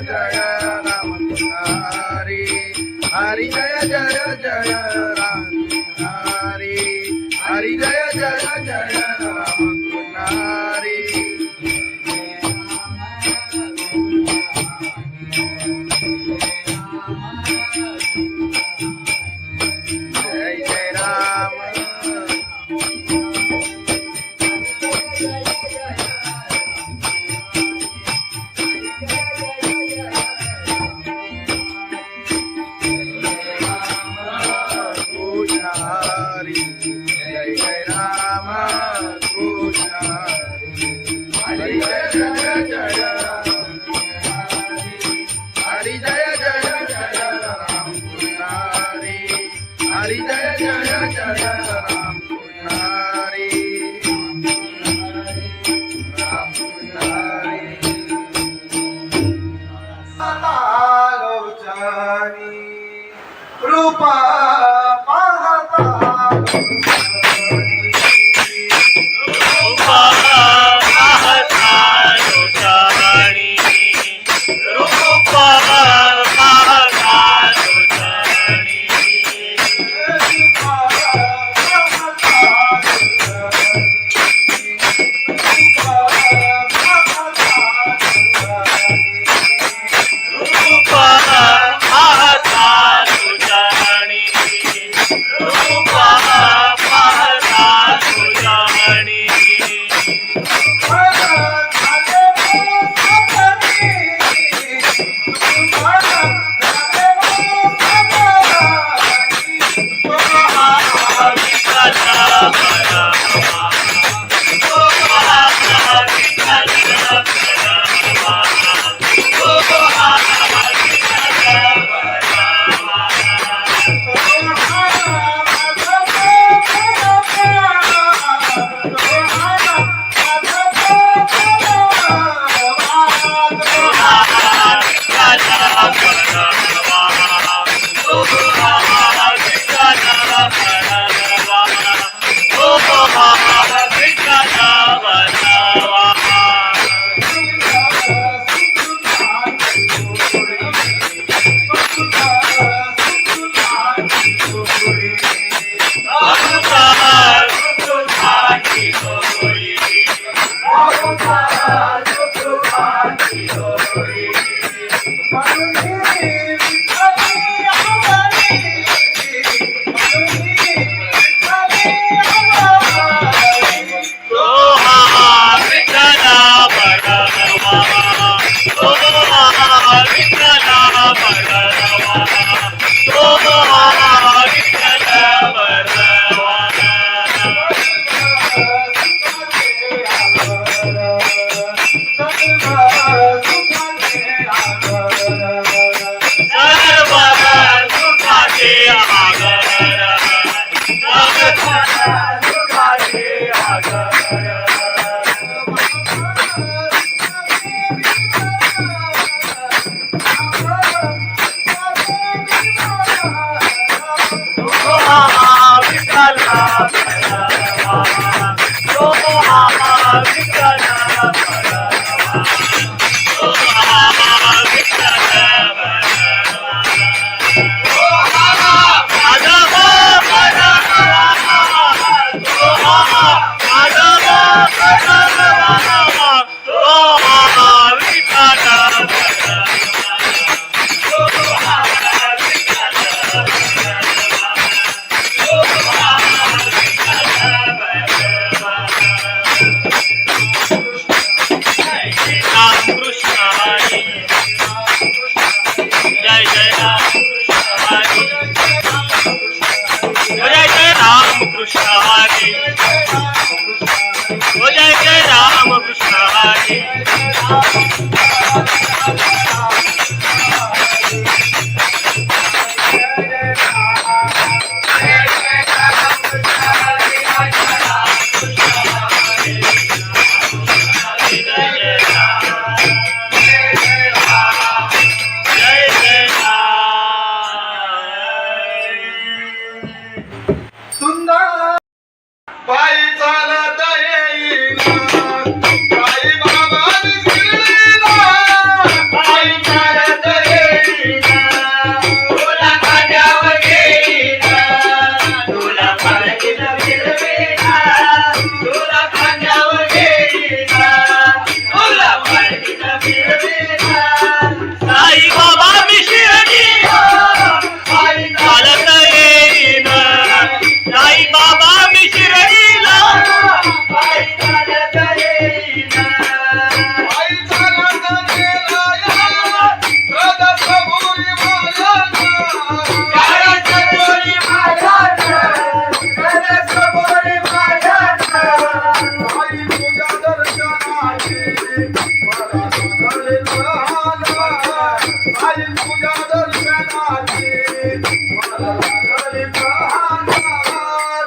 जय राम राम कृष्ण हरि हरि जय जय जय राम हरि हरि जय जय जय राम हरि हरी जय जय जय राम कृष्ण हरी राम कृष्ण हरी आलोचनी रूपा पाहता रूपा पाहता लोचनी रूपा पाहता लोचनी रूपा पाहता लोचनी रूपा पाहता लोचनी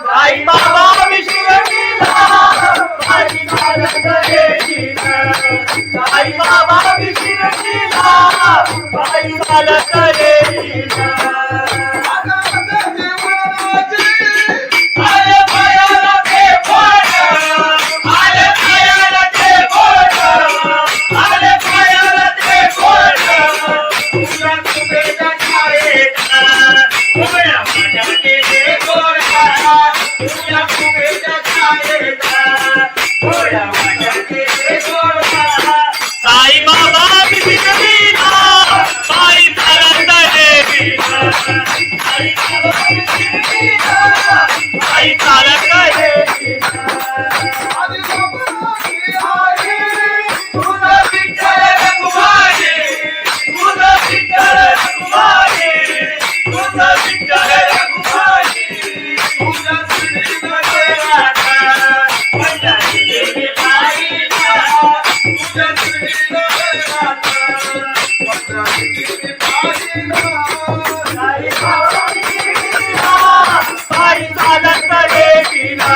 साई बाबा विशिरणीला पायी चालत येईना साई बाबा विशिरणीला पायी चालत येईना आले पायाला ते बोट आले पायाला ते बोट आले पायाला ते बोट तुझ्या तुझ्या छायेचा उभ्या माझ्या केले गोळा तुझ्या तुझ्या छायेचा उभ्या माझ्या केले गोळा साई बाबा विशिरणीला पायी चालत येईना साई बाबा विशिरणीला पायी चालत येईना तुझं विठ्ठल रघुमाई तुझं विठ्ठल रघुमाई तुझं विठ्ठल रघुमाई तुझ्या श्रीमध्ये राधा माझ्या देवी बाईला तुझ्या श्रीमध्ये राधा माझ्या देवी बाईला साई बाबा विशिरणीला पायी चालत येईना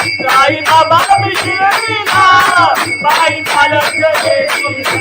साई बाबा विशिरणीला पायी चालत येईना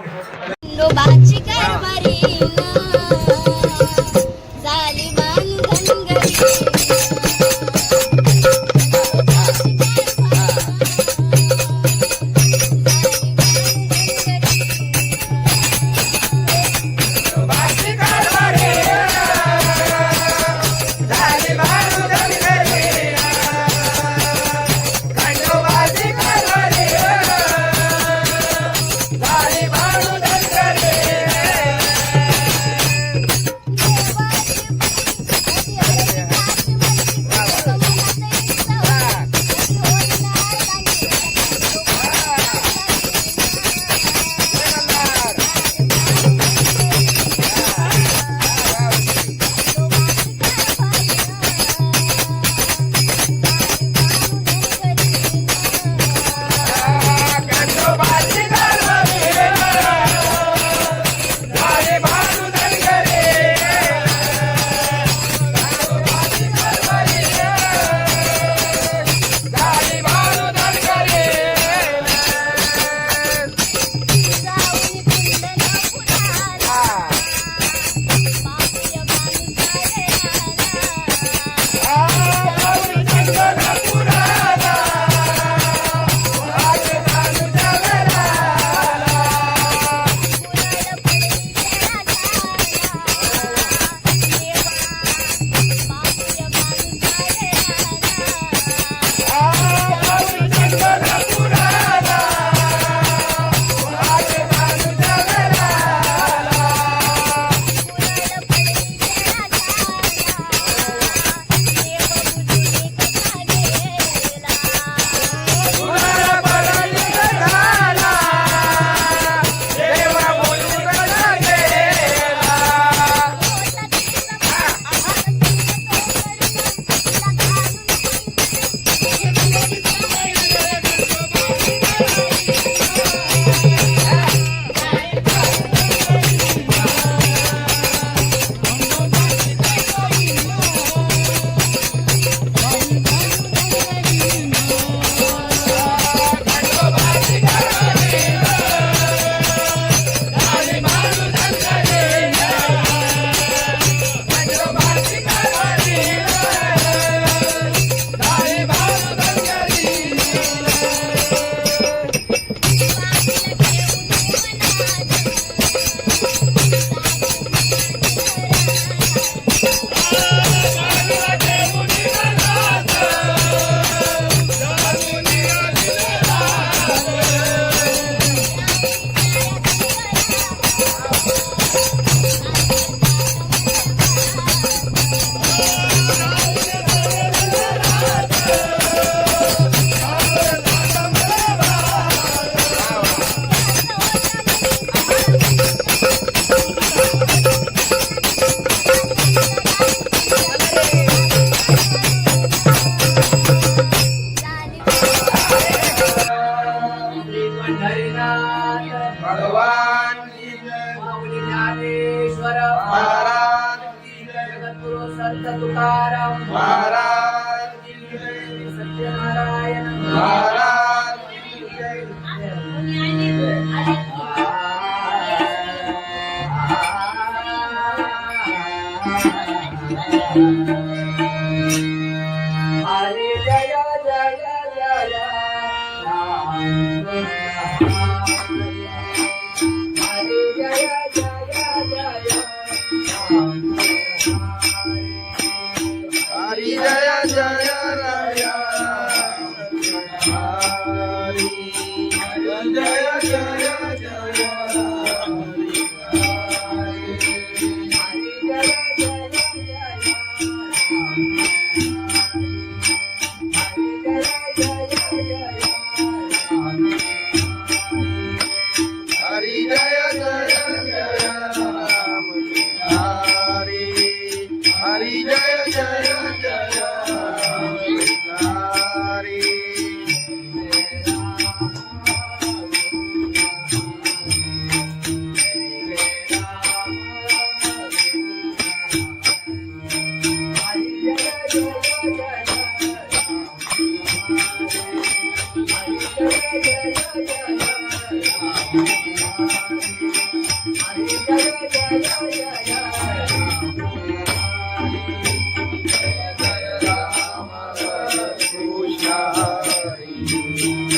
खंडोबाची कारभारी झाली बांधनगरी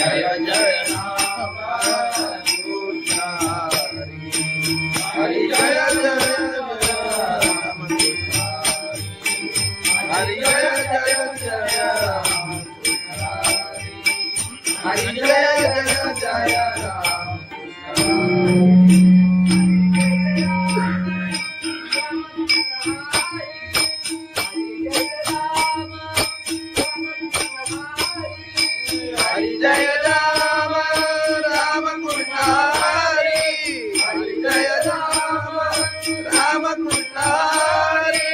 जय जय राम कृष्ण हरि जय जय राम कृष्ण हरि जय जय जय राम हरि जय जय जय राम हरि जय राम राम कृष्ण हरि हरि जय राम राम कृष्ण हरि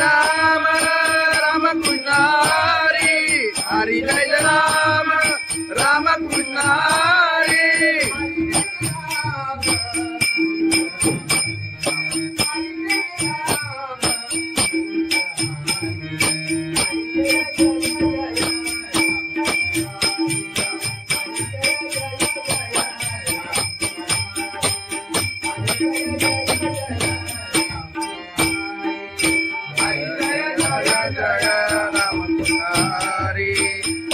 राम राम कृष्ण हरि हरि जय राम राम कृष्ण हरि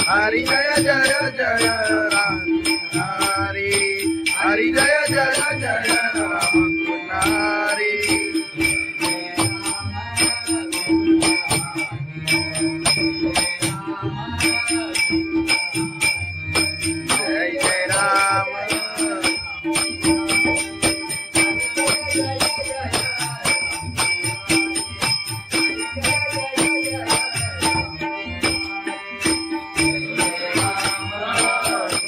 हरि जय जय जय राम हरि हरि जय जय जय राम हरि जय जय राम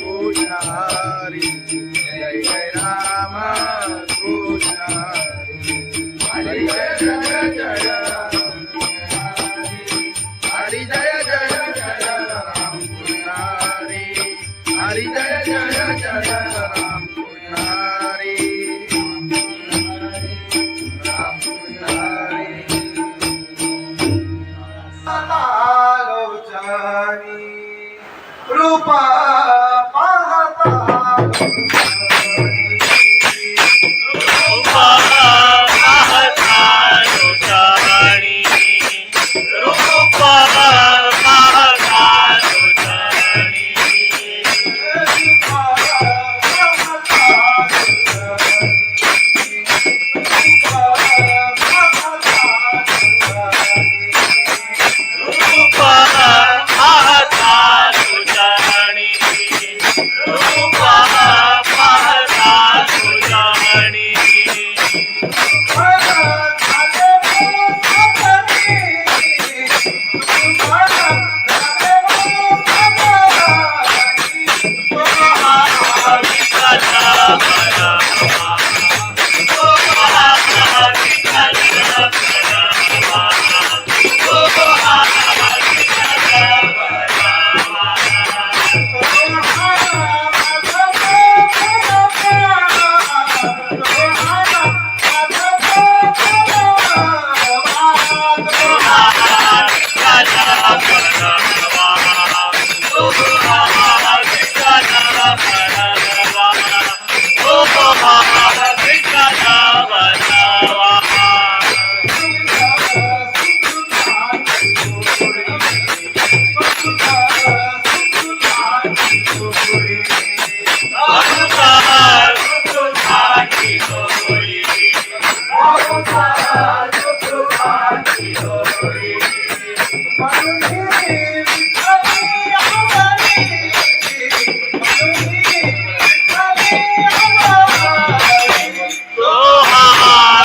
हरि जय जय राम कृष्ण हरि जय जय जय हरि जय जय जय राम कृष्ण हरि हरि जय जय जय राम कृष्ण हरि राम कृष्ण हरि आलोचनी रूपा पाहता रूपा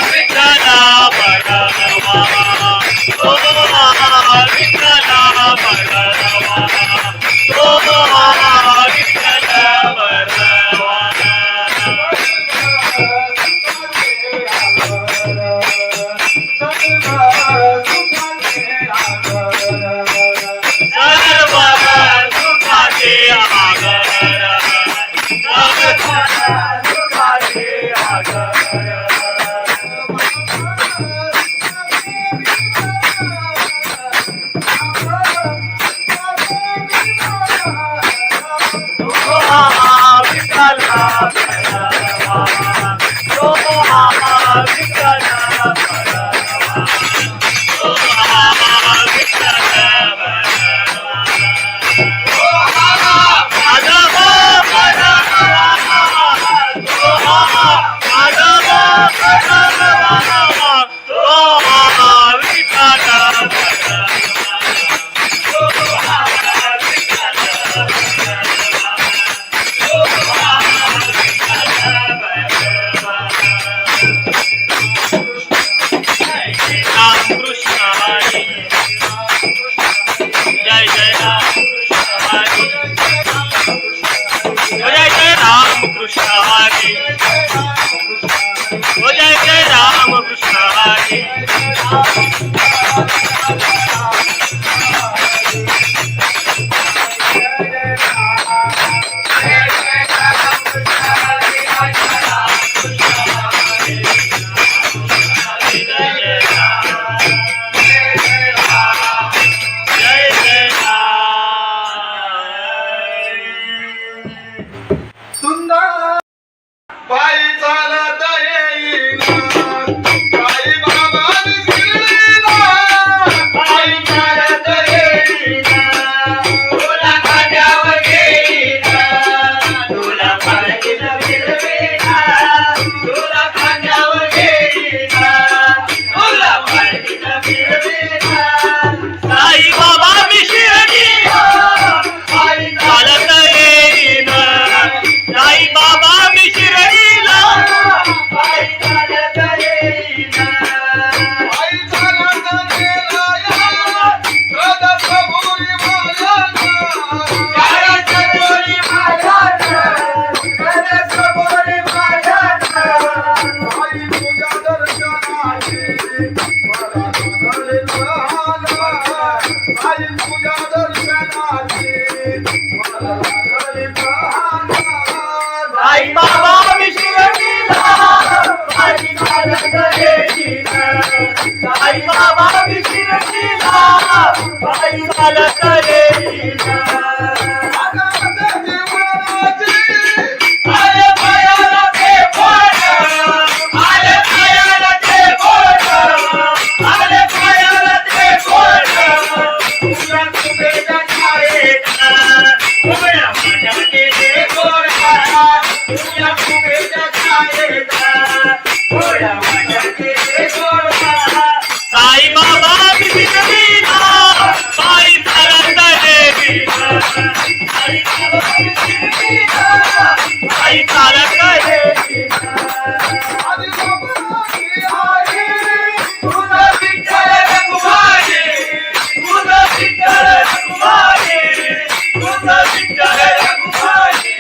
विठ्ठला परवा ओ विठ्ठला परवा ओ विठ्ठला परवा आदिबाबा